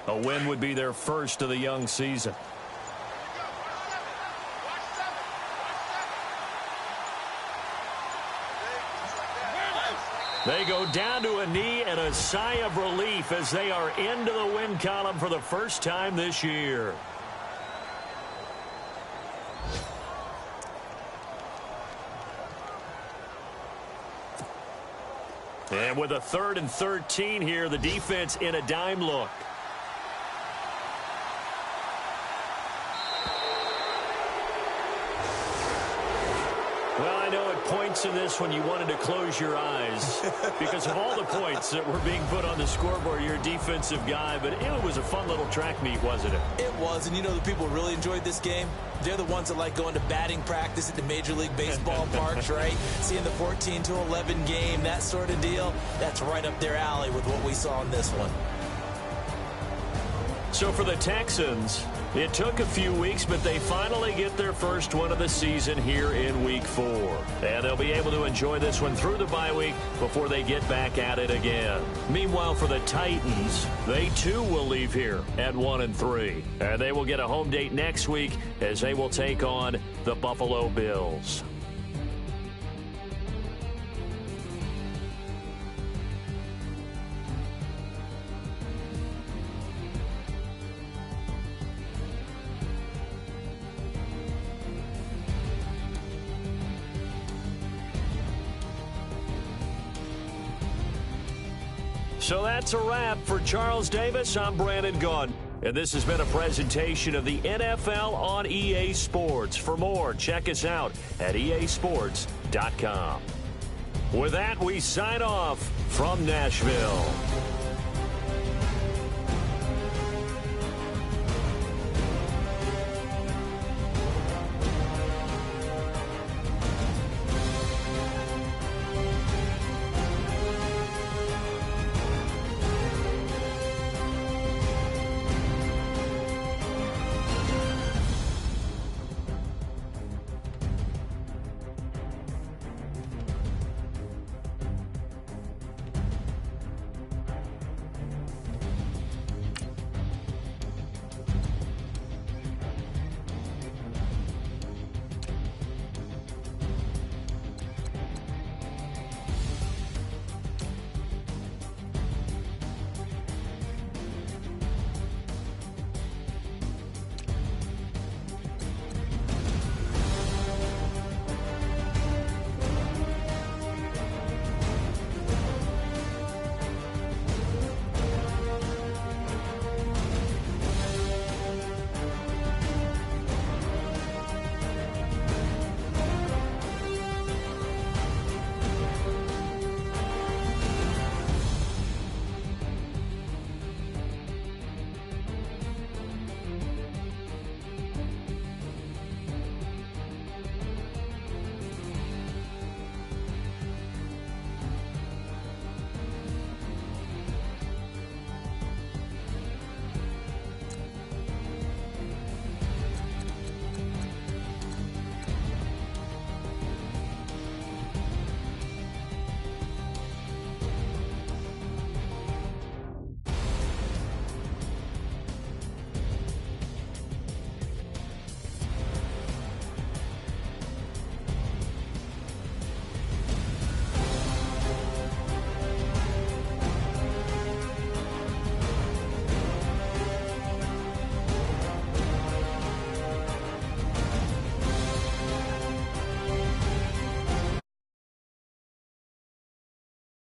A win would be their first of the young season. They go down to a knee and a sigh of relief as they are into the win column for the first time this year. And with a 3rd and 13 here, the defense in a dime look. Well, I know at points in this when you wanted to close your eyes because of all the points that were being put on the scoreboard. You're a defensive guy, but it was a fun little track meet, wasn't it? It was, and you know the people who really enjoyed this game? They're the ones that like going to batting practice at the Major League Baseball parks, right? Seeing the 14-11 game, that sort of deal, that's right up their alley with what we saw in this one. So for the Texans, it took a few weeks, but they finally get their first one of the season here in Week 4. And they'll be able to enjoy this one through the bye week before they get back at it again. Meanwhile, for the Titans, they too will leave here at 1-3. And they will get a home date next week as they will take on the Buffalo Bills. So that's a wrap. For Charles Davis, I'm Brandon Gunn. And this has been a presentation of the NFL on EA Sports. For more, check us out at easports.com. With that, we sign off from Nashville.